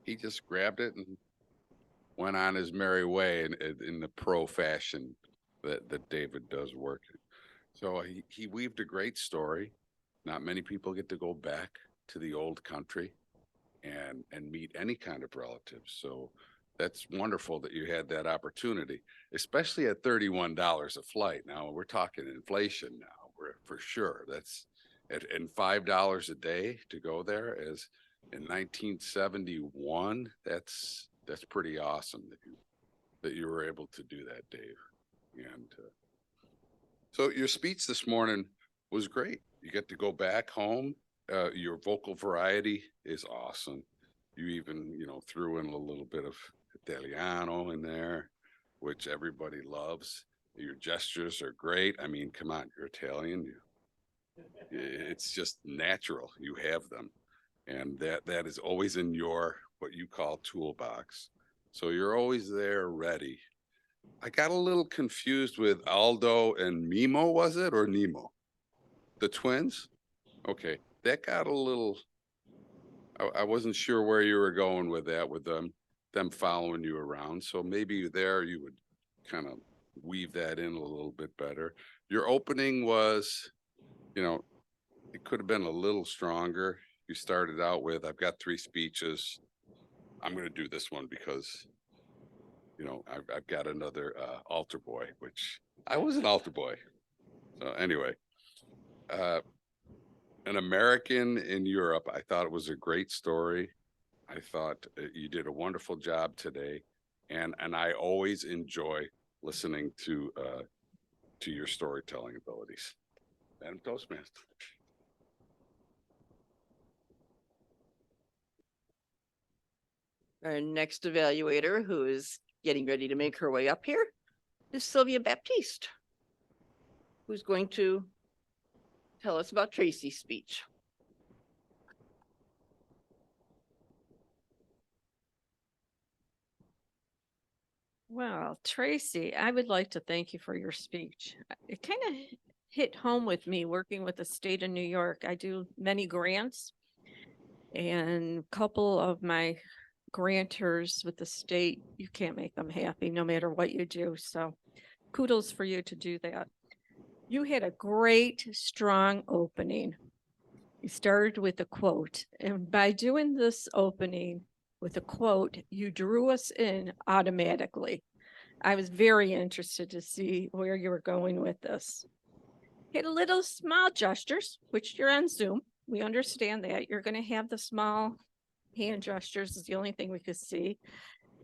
he just grabbed it and went on his merry way in the pro fashion that David does work in. So he weaved a great story. Not many people get to go back to the old country and meet any kind of relatives. So that's wonderful that you had that opportunity, especially at $31 a flight. Now we're talking inflation now, for sure. That's and $5 a day to go there as in 1971. That's pretty awesome that you were able to do that, Dave. And so your speech this morning was great. You get to go back home. Your vocal variety is awesome. You even, threw in a little bit of Italiano in there, which everybody loves. Your gestures are great. I mean, come on, you're Italian. It's just natural. You have them. And that is always in your, what you call toolbox. So you're always there ready. I got a little confused with Aldo and Mimo, was it, or Nemo? The twins? Okay, that got a little, I wasn't sure where you were going with that, with them following you around. So maybe there you would kind of weave that in a little bit better. Your opening was, it could have been a little stronger. You started out with, I've got 3 speeches. I'm going to do this one because, I've got another altar boy, which I was an altar boy. So anyway, an American in Europe, I thought it was a great story. I thought you did a wonderful job today. And I always enjoy listening to your storytelling abilities. Madam Toastmaster. Our next evaluator, who is getting ready to make her way up here, is Sylvia Baptiste, who's going to tell us about Tracy's speech. Well, Tracy, I would like to thank you for your speech. It kind of hit home with me working with the state of New York. I do many grants, and a couple of my grantors with the state, you can't make them happy no matter what you do. So kudos for you to do that. You had a great, strong opening. You started with a quote, and by doing this opening with a quote, you drew us in automatically. I was very interested to see where you were going with this. Hit a little small gestures, which you're on Zoom. We understand that. You're going to have the small hand gestures is the only thing we could see.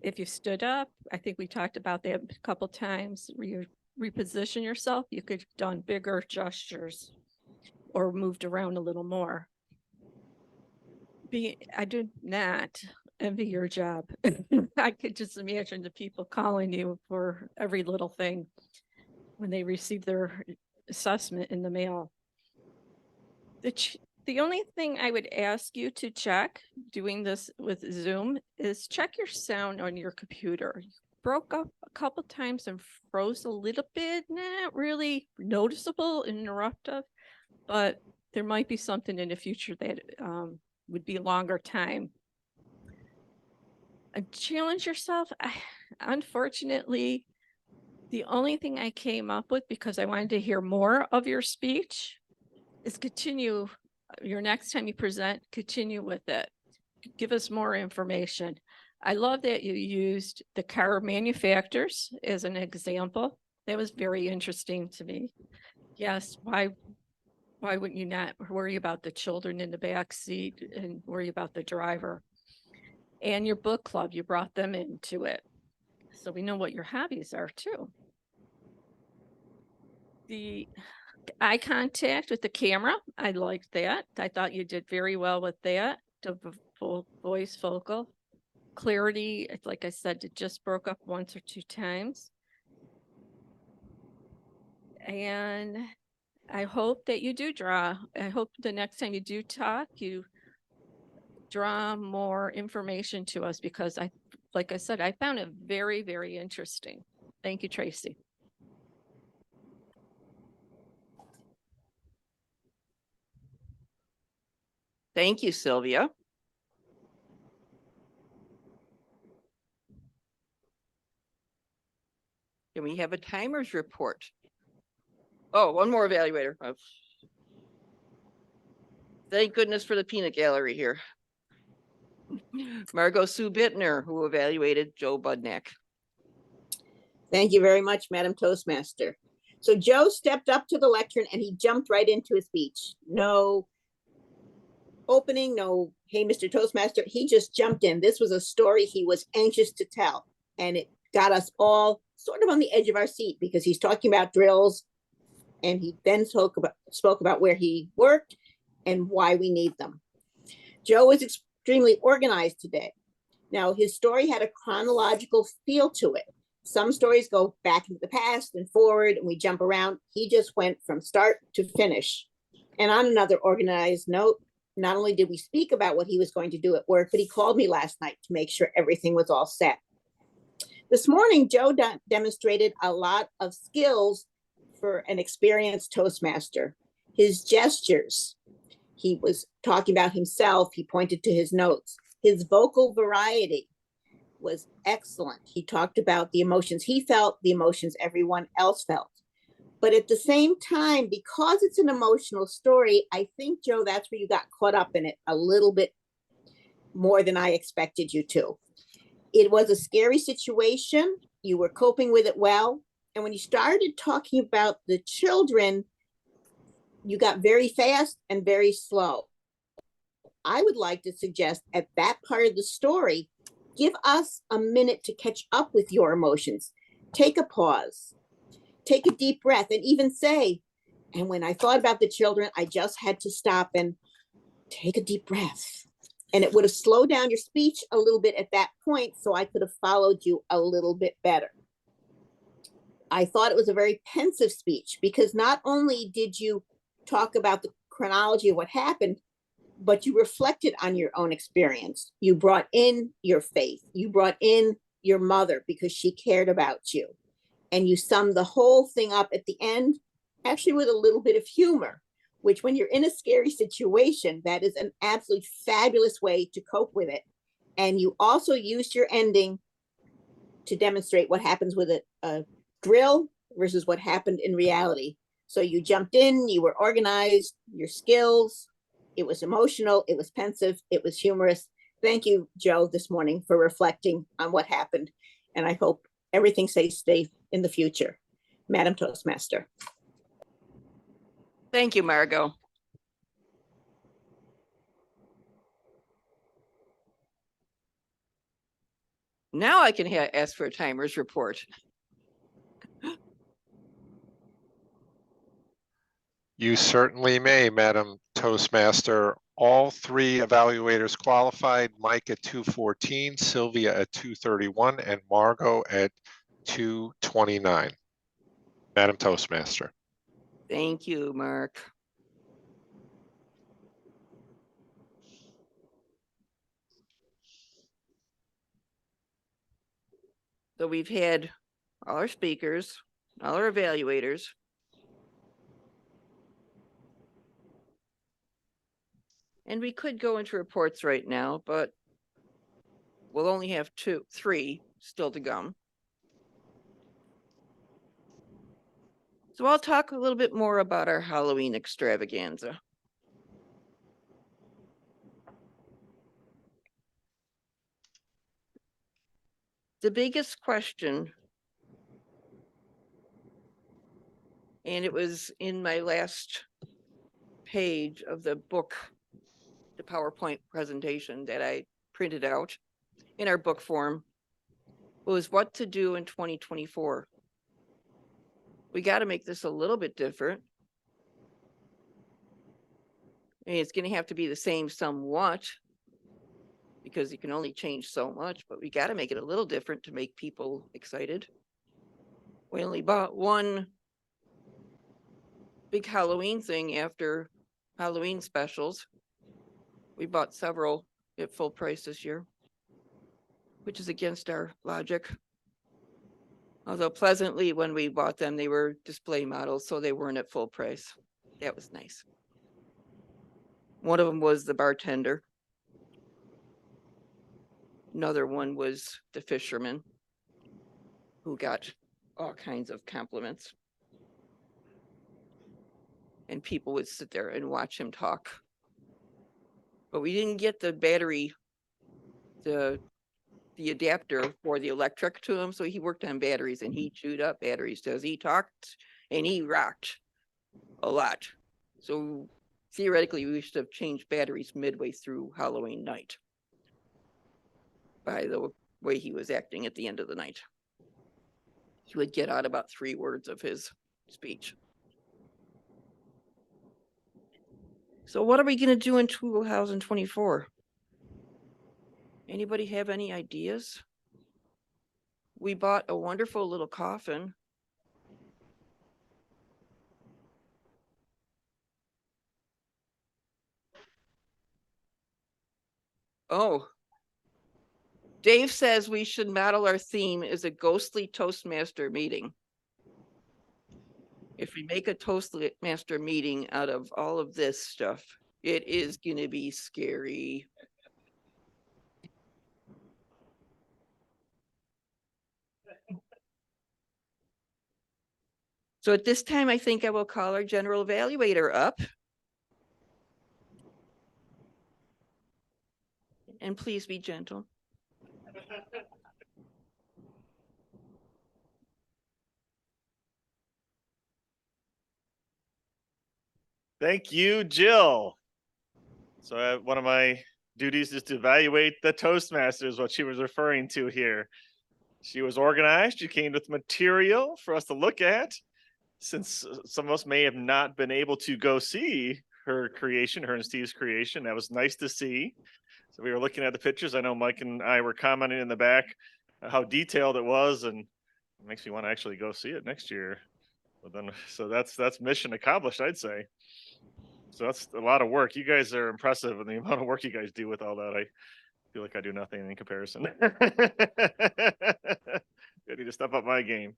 If you stood up, I think we talked about that a couple times, you reposition yourself, you could have done bigger gestures or moved around a little more. I do not envy your job. I could just imagine the people calling you for every little thing when they receive their assessment in the mail. The only thing I would ask you to check doing this with Zoom is check your sound on your computer. You broke up a couple times and froze a little bit, not really noticeable, interruptive, but there might be something in the future that would be a longer time. Challenge yourself. Unfortunately, the only thing I came up with, because I wanted to hear more of your speech, is continue your next time you present, continue with it. Give us more information. I love that you used the car manufacturers as an example. That was very interesting to me. Yes, why wouldn't you not worry about the children in the back seat and worry about the driver? And your book club, you brought them into it. So we know what your hobbies are too. The eye contact with the camera, I liked that. I thought you did very well with that. The voice vocal clarity, like I said, it just broke up once or two times. And I hope that you do draw. I hope the next time you do talk, you draw more information to us, because like I said, I found it very, very interesting. Thank you, Tracy. Thank you, Sylvia. Can we have a timers report? Oh, one more evaluator. Thank goodness for the peanut gallery here. Margot Sue Bittner, who evaluated Joe Budnack. Thank you very much, Madam Toastmaster. So Joe stepped up to the lectern and he jumped right into his speech. No opening, no, hey, Mr. Toastmaster, he just jumped in. This was a story he was anxious to tell, and it got us all sort of on the edge of our seat, because he's talking about drills, and he then spoke about where he worked and why we need them. Joe was extremely organized today. Now, his story had a chronological feel to it. Some stories go back into the past and forward, and we jump around. He just went from start to finish. And on another organized note, not only did we speak about what he was going to do at work, but he called me last night to make sure everything was all set. This morning, Joe demonstrated a lot of skills for an experienced Toastmaster. His gestures, he was talking about himself, he pointed to his notes. His vocal variety was excellent. He talked about the emotions he felt, the emotions everyone else felt. But at the same time, because it's an emotional story, I think, Joe, that's where you got caught up in it a little bit more than I expected you to. It was a scary situation. You were coping with it well. And when you started talking about the children, you got very fast and very slow. I would like to suggest at that part of the story, give us a minute to catch up with your emotions. Take a pause, take a deep breath, and even say, and when I thought about the children, I just had to stop and take a deep breath. And it would have slowed down your speech a little bit at that point, so I could have followed you a little bit better. I thought it was a very pensive speech, because not only did you talk about the chronology of what happened, but you reflected on your own experience. You brought in your faith. You brought in your mother because she cared about you. And you summed the whole thing up at the end, actually with a little bit of humor, which when you're in a scary situation, that is an absolutely fabulous way to cope with it. And you also used your ending to demonstrate what happens with a drill versus what happened in reality. So you jumped in, you were organized, your skills, It was emotional, it was pensive, it was humorous. Thank you, Joe, this morning for reflecting on what happened. And I hope everything stays safe in the future. Madam Toastmaster. Thank you, Margot. Now I can ask for a timer's report. You certainly may, Madam Toastmaster. All three evaluators qualified, Mike at 2:14, Sylvia at 2:31, and Margot at 2:29. Madam Toastmaster. Thank you, Mark. So we've had all our speakers, all our evaluators. And we could go into reports right now, but we'll only have three still to come. So I'll talk a little bit more about our Halloween extravaganza. The biggest question, and it was in my last page of the book, the PowerPoint presentation that I printed out in our book form, was what to do in 2024. We got to make this a little bit different. And it's going to have to be the same somewhat, because you can only change so much, but we got to make it a little different to make people excited. We only bought one big Halloween thing after Halloween specials. We bought several at full price this year, which is against our logic. Although pleasantly, when we bought them, they were display models, so they weren't at full price. That was nice. One of them was the bartender. Another one was the fisherman, who got all kinds of compliments. And people would sit there and watch him talk. But we didn't get the battery, the adapter for the electric to him. So he worked on batteries and he chewed up batteries as he talked, and he rocked a lot. So theoretically, we should have changed batteries midway through Halloween night by the way he was acting at the end of the night. He would get out about 3 words of his speech. So what are we going to do in 2024? Anybody have any ideas? We bought a wonderful little coffin. Oh, Dave says we should model our theme as a ghostly Toastmaster meeting. If we make a Toastmaster meeting out of all of this stuff, it is going to be scary. So at this time, I think I will call our general evaluator up. And please be gentle. Thank you, Jill. So one of my duties is to evaluate the Toastmasters, what she was referring to here. She was organized. She came with material for us to look at. Since some of us may have not been able to go see her creation, her and Steve's creation, that was nice to see. So we were looking at the pictures. I know Mike and I were commenting in the back how detailed it was, and it makes me want to actually go see it next year. But then, so that's mission accomplished, I'd say. So that's a lot of work. You guys are impressive in the amount of work you guys do with all that. I feel like I do nothing in comparison. I need to step up my game.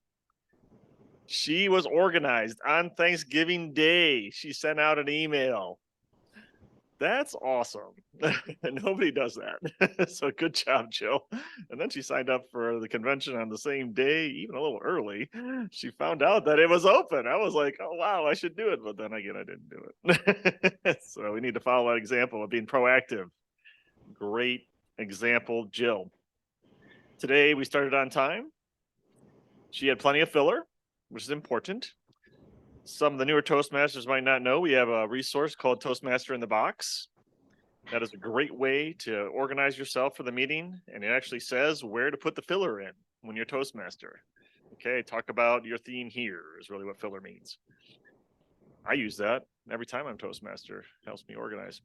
She was organized on Thanksgiving Day. She sent out an email That's awesome. Nobody does that. So good job, Jill. And then she signed up for the convention on the same day, even a little early. She found out that it was open. I was like, oh, wow, I should do it. But then again, I didn't do it. So we need to follow that example of being proactive. Great example, Jill. Today we started on time. She had plenty of filler, which is important. Some of the newer Toastmasters might not know we have a resource called Toastmaster in the Box. That is a great way to organize yourself for the meeting, and it actually says where to put the filler in when you're Toastmaster. Okay, talk about your theme here is really what filler means. I use that every time I'm Toastmaster. It helps me organize.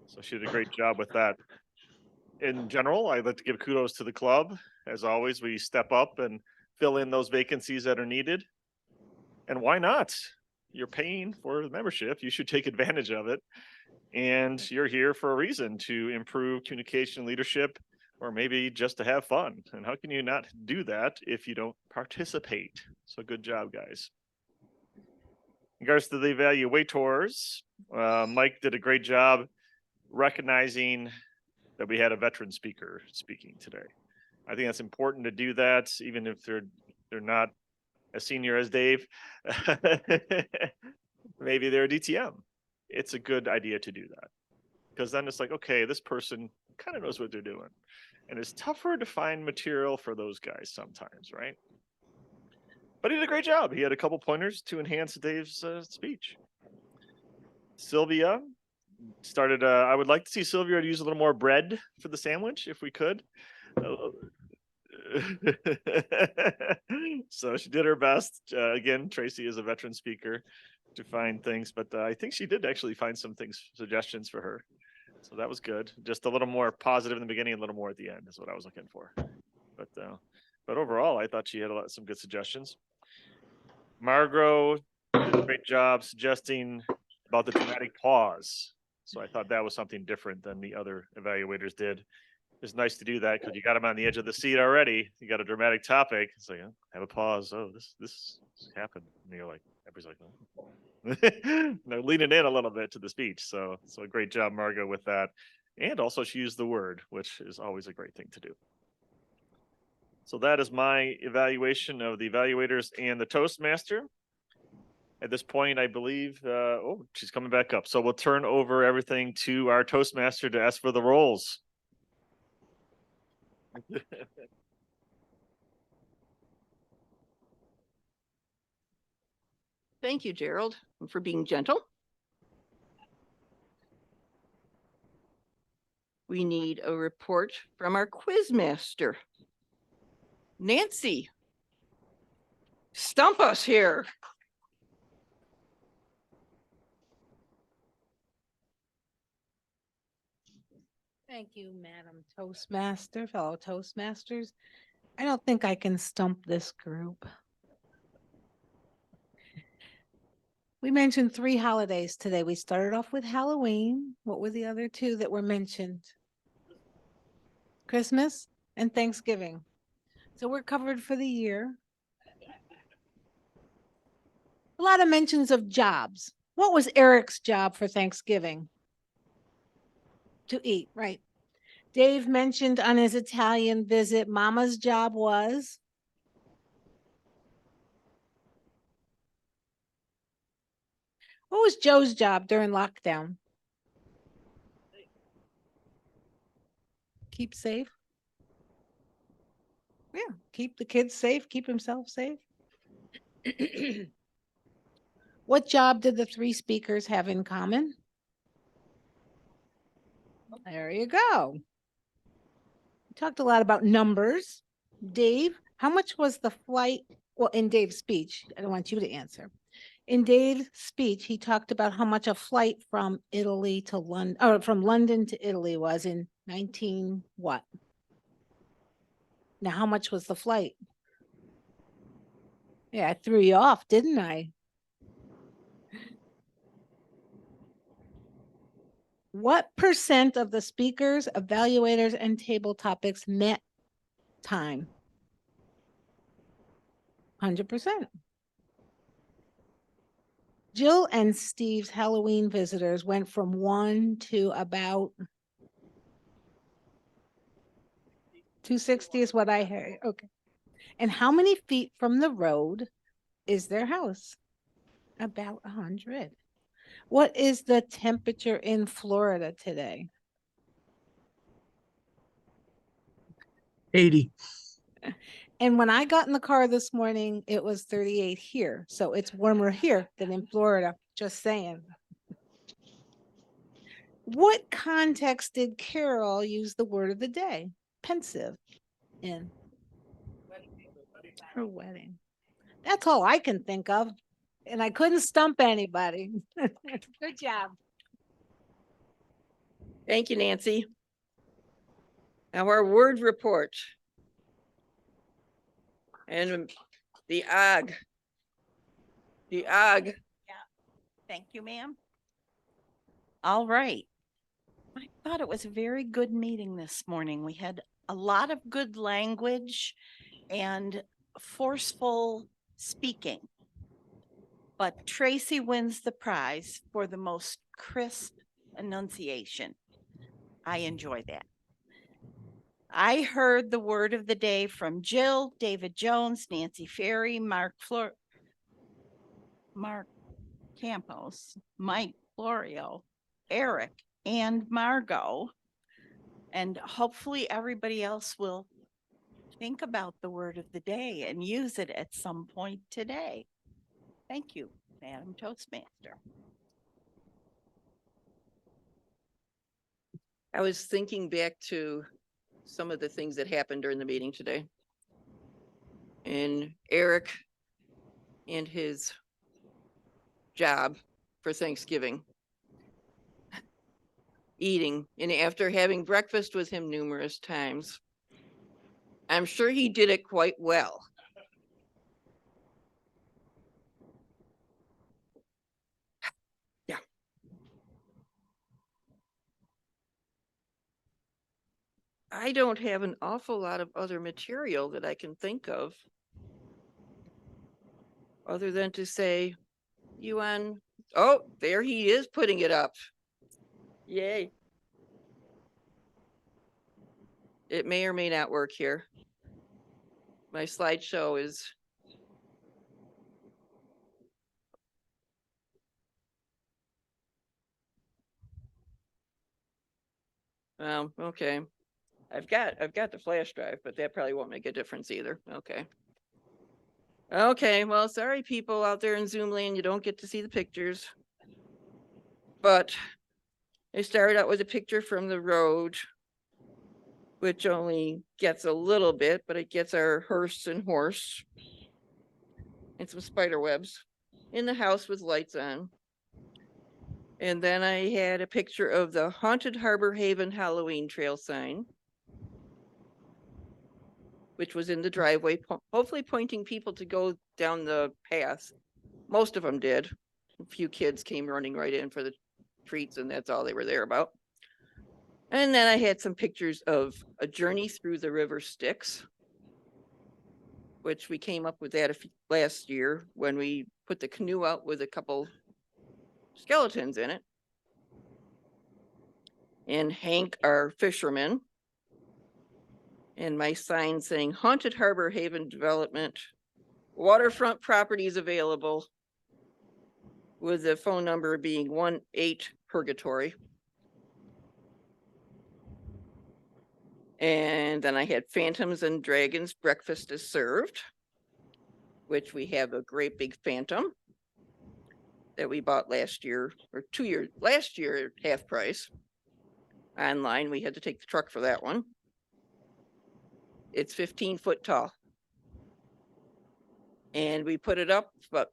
So she did a great job with that. In general, I'd like to give kudos to the club. As always, we step up and fill in those vacancies that are needed. And why not? You're paying for the membership. You should take advantage of it. And you're here for a reason to improve communication leadership, or maybe just to have fun. And how can you not do that if you don't participate? So good job, guys. In regards to the evaluators, Mike did a great job recognizing that we had a veteran speaker speaking today. I think that's important to do that, even if they're not as senior as Dave. Maybe they're a DTM. It's a good idea to do that, because then it's like, okay, this person kind of knows what they're doing. And it's tougher to find material for those guys sometimes, right? But he did a great job. He had a couple pointers to enhance Dave's speech. Sylvia started, I would like to see Sylvia use a little more bread for the sandwich if we could. So she did her best. Again, Tracy is a veteran speaker to find things, but I think she did actually find some suggestions for her. So that was good. Just a little more positive in the beginning, a little more at the end is what I was looking for. But overall, I thought she had some good suggestions. Margot did a great job suggesting about the dramatic pause. So I thought that was something different than the other evaluators did. It's nice to do that because you got them on the edge of the seat already. You got a dramatic topic. It's like, oh, have a pause. Oh, this happened. And you're like, everybody's like, oh. They're leaning in a little bit to the speech. So a great job, Margot, with that. And also she used the word, which is always a great thing to do. So that is my evaluation of the evaluators and the Toastmaster. At this point, I believe, oh, she's coming back up. So we'll turn over everything to our Toastmaster to ask for the roles. Thank you, Gerald, for being gentle. We need a report from our quiz master. Nancy, stump us here. Thank you, Madam Toastmaster, fellow Toastmasters. I don't think I can stump this group. We mentioned 3 holidays today. We started off with Halloween. What were the other 2 that were mentioned? Christmas and Thanksgiving. So we're covered for the year. A lot of mentions of jobs. What was Eric's job for Thanksgiving? To eat, right? Dave mentioned on his Italian visit, Mama's job was? What was Joe's job during lockdown? Keep safe. Yeah, keep the kids safe, keep himself safe. What job did the 3 speakers have in common? There you go. We talked a lot about numbers. Dave, how much was the flight? Well, in Dave's speech, I don't want you to answer. In Dave's speech, he talked about how much a flight from Italy to London, or from London to Italy was in 19 what? Now, how much was the flight? Yeah, I threw you off, didn't I? What % of the speakers, evaluators, and table topics met time? 100%. Jill and Steve's Halloween visitors went from 1 to about 260 is what I heard. Okay. And how many feet from the road is their house? About 100. What is the temperature in Florida today? 80. And when I got in the car this morning, it was 38 here. So it's warmer here than in Florida. Just saying. What context did Carol use the word of the day? Pensive in her wedding. That's all I can think of. And I couldn't stump anybody. Good job. Thank you, Nancy. Now our word report. And the AG. The AG. Thank you, ma'am. All right. I thought it was a very good meeting this morning. We had a lot of good language and forceful speaking. But Tracy wins the prize for the most crisp enunciation. I enjoy that. I heard the word of the day from Jill, David Jones, Nancy Ferry, Mark Campos, Mike Florio, Eric, and Margot. And hopefully everybody else will think about the word of the day and use it at some point today. Thank you, Madam Toastmaster. I was thinking back to some of the things that happened during the meeting today. And Eric and his job for Thanksgiving. Eating, and after having breakfast with him numerous times, I'm sure he did it quite well. Yeah. I don't have an awful lot of other material that I can think of other than to say, oh, there he is putting it up. Yay. It may or may not work here. My slideshow is okay. I've got the flash drive, but that probably won't make a difference either. Okay. Okay, well, sorry people out there in Zoom land, you don't get to see the pictures. But I started out with a picture from the road, which only gets a little bit, but it gets our hearse and horse and some spider webs in the house with lights on. And then I had a picture of the Haunted Harbor Haven Halloween trail sign, which was in the driveway, hopefully pointing people to go down the path. Most of them did. A few kids came running right in for the treats, and that's all they were there about. And then I had some pictures of a journey through the river Styx, which we came up with that last year when we put the canoe out with a couple skeletons in it. And Hank, our fisherman, and my sign saying Haunted Harbor Haven Development, waterfront properties available, with the phone number being 18 Purgatory. And then I had Phantoms and Dragons breakfast is served, which we have a great big phantom that we bought last year or last year at half price. Online, we had to take the truck for that one. It's 15 foot tall. And we put it up about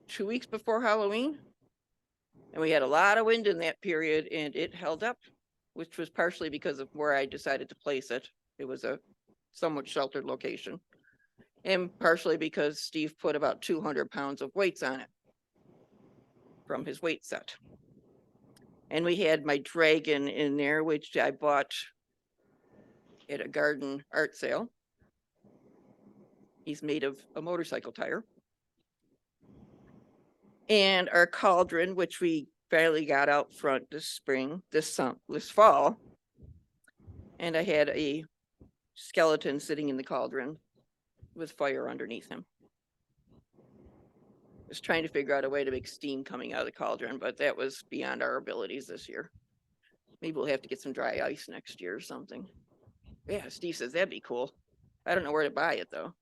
2 weeks before Halloween. And we had a lot of wind in that period and it held up, which was partially because of where I decided to place it. It was a somewhat sheltered location. And partially because Steve put about 200 pounds of weights on it from his weight set. And we had my dragon in there, which I bought at a garden art sale. He's made of a motorcycle tire. And our cauldron, which we barely got out front this fall. And I had a skeleton sitting in the cauldron with fire underneath him. Was trying to figure out a way to make steam coming out of the cauldron, but that was beyond our abilities this year. Maybe we'll have to get some dry ice next year or something. Yeah, Steve says that'd be cool. I don't know where to buy it though.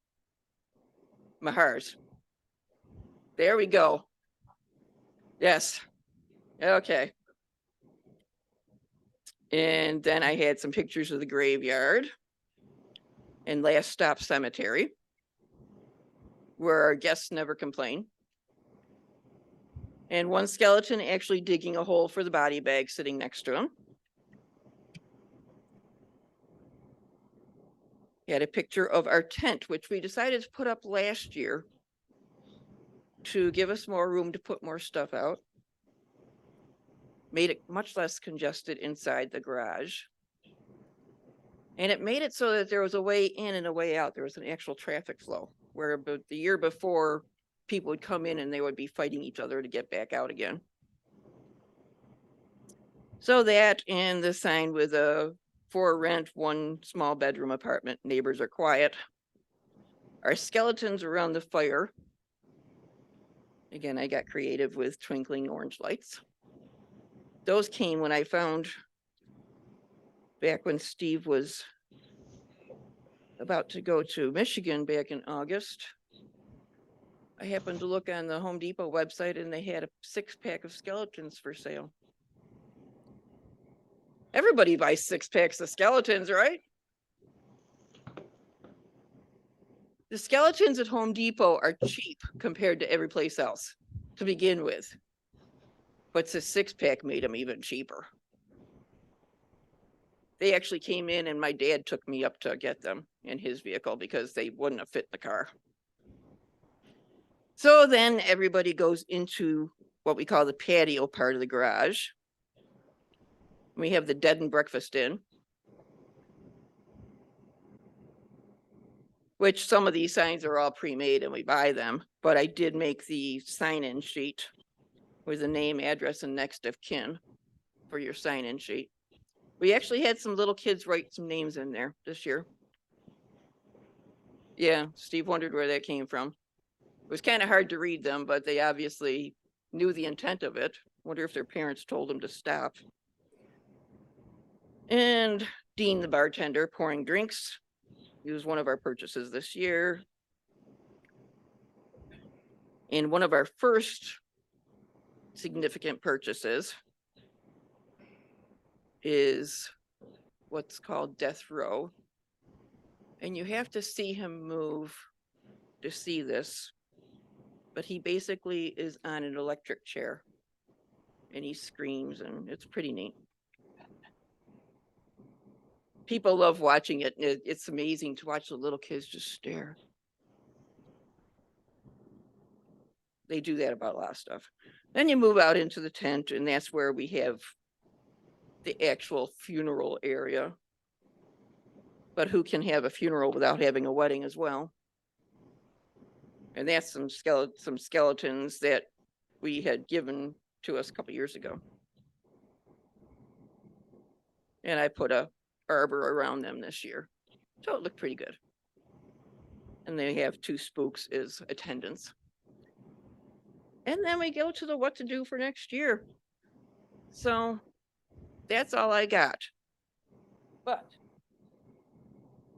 Mahar's. There we go. Yes. Okay. And then I had some pictures of the graveyard and Last Stop Cemetery, where our guests never complain. And one skeleton actually digging a hole for the body bag sitting next to him. He had a picture of our tent, which we decided to put up last year to give us more room to put more stuff out. Made it much less congested inside the garage. And it made it so that there was a way in and a way out. There was an actual traffic flow, where the year before, people would come in and they would be fighting each other to get back out again. So that and the sign with a for rent, 1 small bedroom apartment, neighbors are quiet. Our skeletons around the fire. Again, I got creative with twinkling orange lights. Those came when I found, back when Steve was about to go to Michigan back in August. I happened to look on the Home Depot website and they had a 6-pack of skeletons for sale. Everybody buys 6 packs of skeletons, right? The skeletons at Home Depot are cheap compared to every place else to begin with. But the 6-pack made them even cheaper. They actually came in and my dad took me up to get them in his vehicle because they wouldn't have fit in the car. So then everybody goes into what we call the patio part of the garage. We have the Dead and Breakfast Inn, which some of these signs are all pre-made and we buy them, but I did make the sign-in sheet with the name, address, and next of kin for your sign-in sheet. We actually had some little kids write some names in there this year. Yeah, Steve wondered where that came from. It was kind of hard to read them, but they obviously knew the intent of it. Wonder if their parents told them to stop. And Dean, the bartender, pouring drinks. He was one of our purchases this year. And one of our first significant purchases is what's called Death Row. And you have to see him move to see this. But he basically is on an electric chair. And he screams and it's pretty neat. People love watching it. It's amazing to watch the little kids just stare. They do that about a lot of stuff. Then you move out into the tent and that's where we have the actual funeral area. But who can have a funeral without having a wedding as well? And that's some skeletons that we had given to us a couple years ago. And I put a arbor around them this year. So it looked pretty good. And they have 2 spooks as attendants. And then we go to the what to do for next year. So that's all I got. But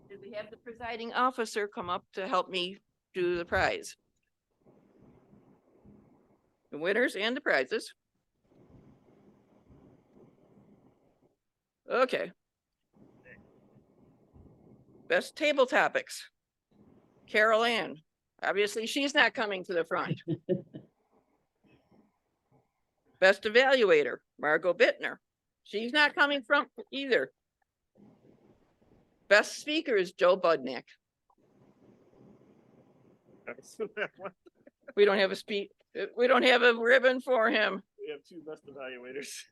did we have the presiding officer come up to help me do the prize? The winners and the prizes. Okay. Best table topics. Carol Ann. Obviously, she's not coming to the front. Best evaluator, Margot Bittner. She's not coming from either. Best speaker is Joe Budnick. We don't have a we don't have a ribbon for him. We have 2 best evaluators.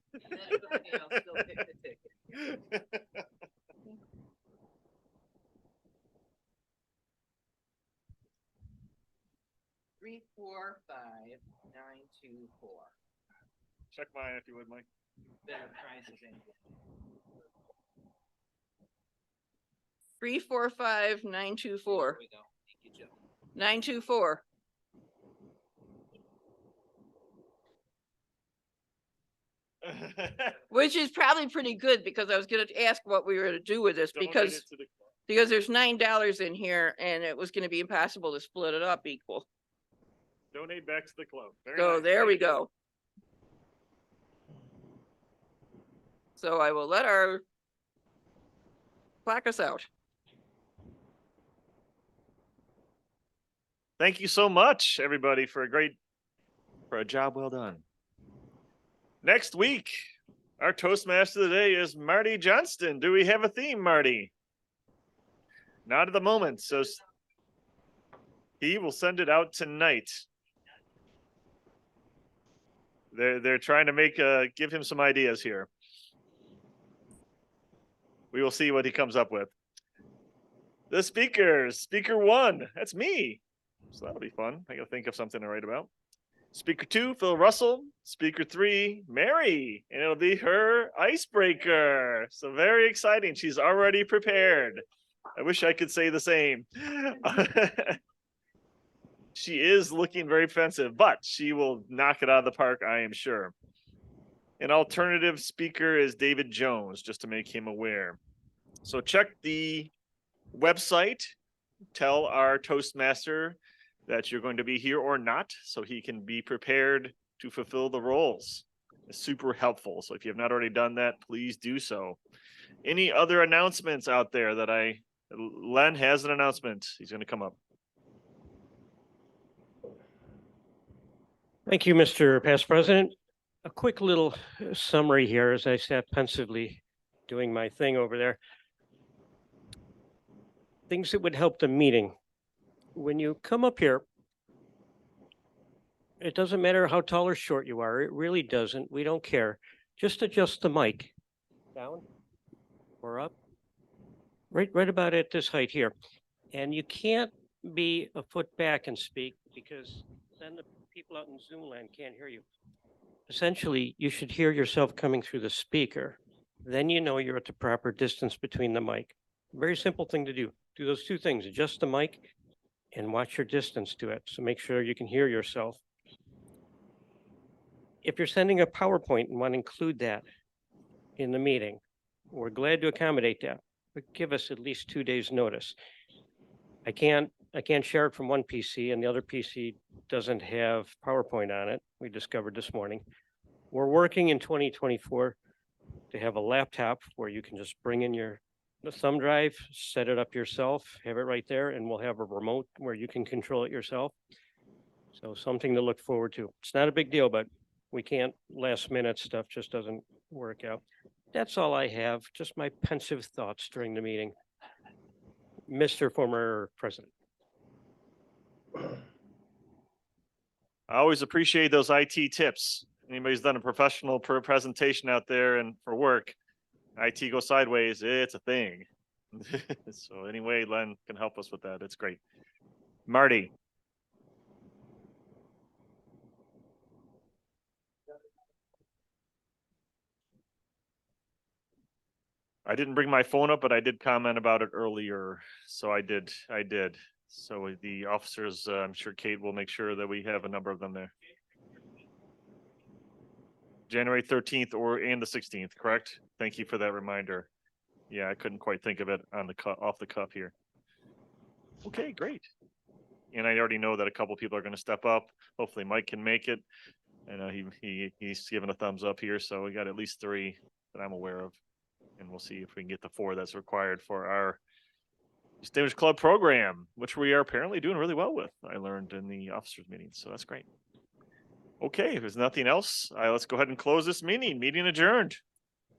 345-924. Check mine if you would, Mike. Better prices in. 345-924. There we go. Thank you, Joe. 924. Which is probably pretty good because I was going to ask what we were to do with this Donate because it to the club. there's $9 in here and it was going to be impossible to split it up equal. Donate back to the club. Very So nice. there Thank we you. go. So I will let our clock us out. Thank you so much, everybody, for a job well done. Next week, our Toastmaster today is Marty Johnston. Do we have a theme, Marty? Not at the moment, so he will send it out tonight. They're trying to give him some ideas here. We will see what he comes up with. The speakers, speaker 1, that's me. So that'll be fun. I gotta think of something to write about. Speaker 2, Phil Russell. Speaker 3, Mary. And it'll be her icebreaker. So very exciting. She's already prepared. I wish I could say the same. She is looking very offensive, but she will knock it out of the park, I am sure. An alternative speaker is David Jones, just to make him aware. So check the website. Tell our Toastmaster that you're going to be here or not, so he can be prepared to fulfill the roles. It's super helpful. So if you have not already done that, please do so. Any other announcements out there Len has an announcement. He's going to come up. Thank you, Mr. Past President. A quick little summary here as I sat pensively doing my thing over there. Things that would help the meeting. When you come up here, it doesn't matter how tall or short you are. It really doesn't. We don't care. Just adjust the mic down or up, right about at this height here. And you can't be a foot back and speak because then the people out in Zoom land can't hear you. Essentially, you should hear yourself coming through the speaker. Then you know you're at the proper distance between the mic. Very simple thing to do. Do those two things, adjust the mic and watch your distance to it. So make sure you can hear yourself. If you're sending a PowerPoint and want to include that in the meeting, we're glad to accommodate that, but give us at least 2 days notice. I can't share it from one PC and the other PC doesn't have PowerPoint on it. We discovered this morning. We're working in 2024 to have a laptop where you can just bring in the thumb drive, set it up yourself, have it right there, and we'll have a remote where you can control it yourself. So something to look forward to. It's not a big deal, but we can't last minute stuff just doesn't work out. That's all I have, just my pensive thoughts during the meeting. Mr. Former President. I always appreciate those IT tips. Anybody's done a professional presentation out there and for work, IT goes sideways, it's a thing. So anyway, Len can help us with that. It's great. Marty. I didn't bring my phone up, but I did comment about it earlier. So I did. So the officers, I'm sure Kate will make sure that we have a number of them there. January 13th and the 16th, correct? Thank you for that reminder. Yeah, I couldn't quite think of it off the cuff here. Okay, great. And I already know that a couple people are going to step up. Hopefully Mike can make it. I know he's given a thumbs up here, so we got at least 3 that I'm aware of. And we'll see if we can get the 4 that's required for our Distinguished Club program, which we are apparently doing really well with. I learned in the officers meeting, so that's great. Okay, if there's nothing else, let's go ahead and close this meeting. Meeting adjourned.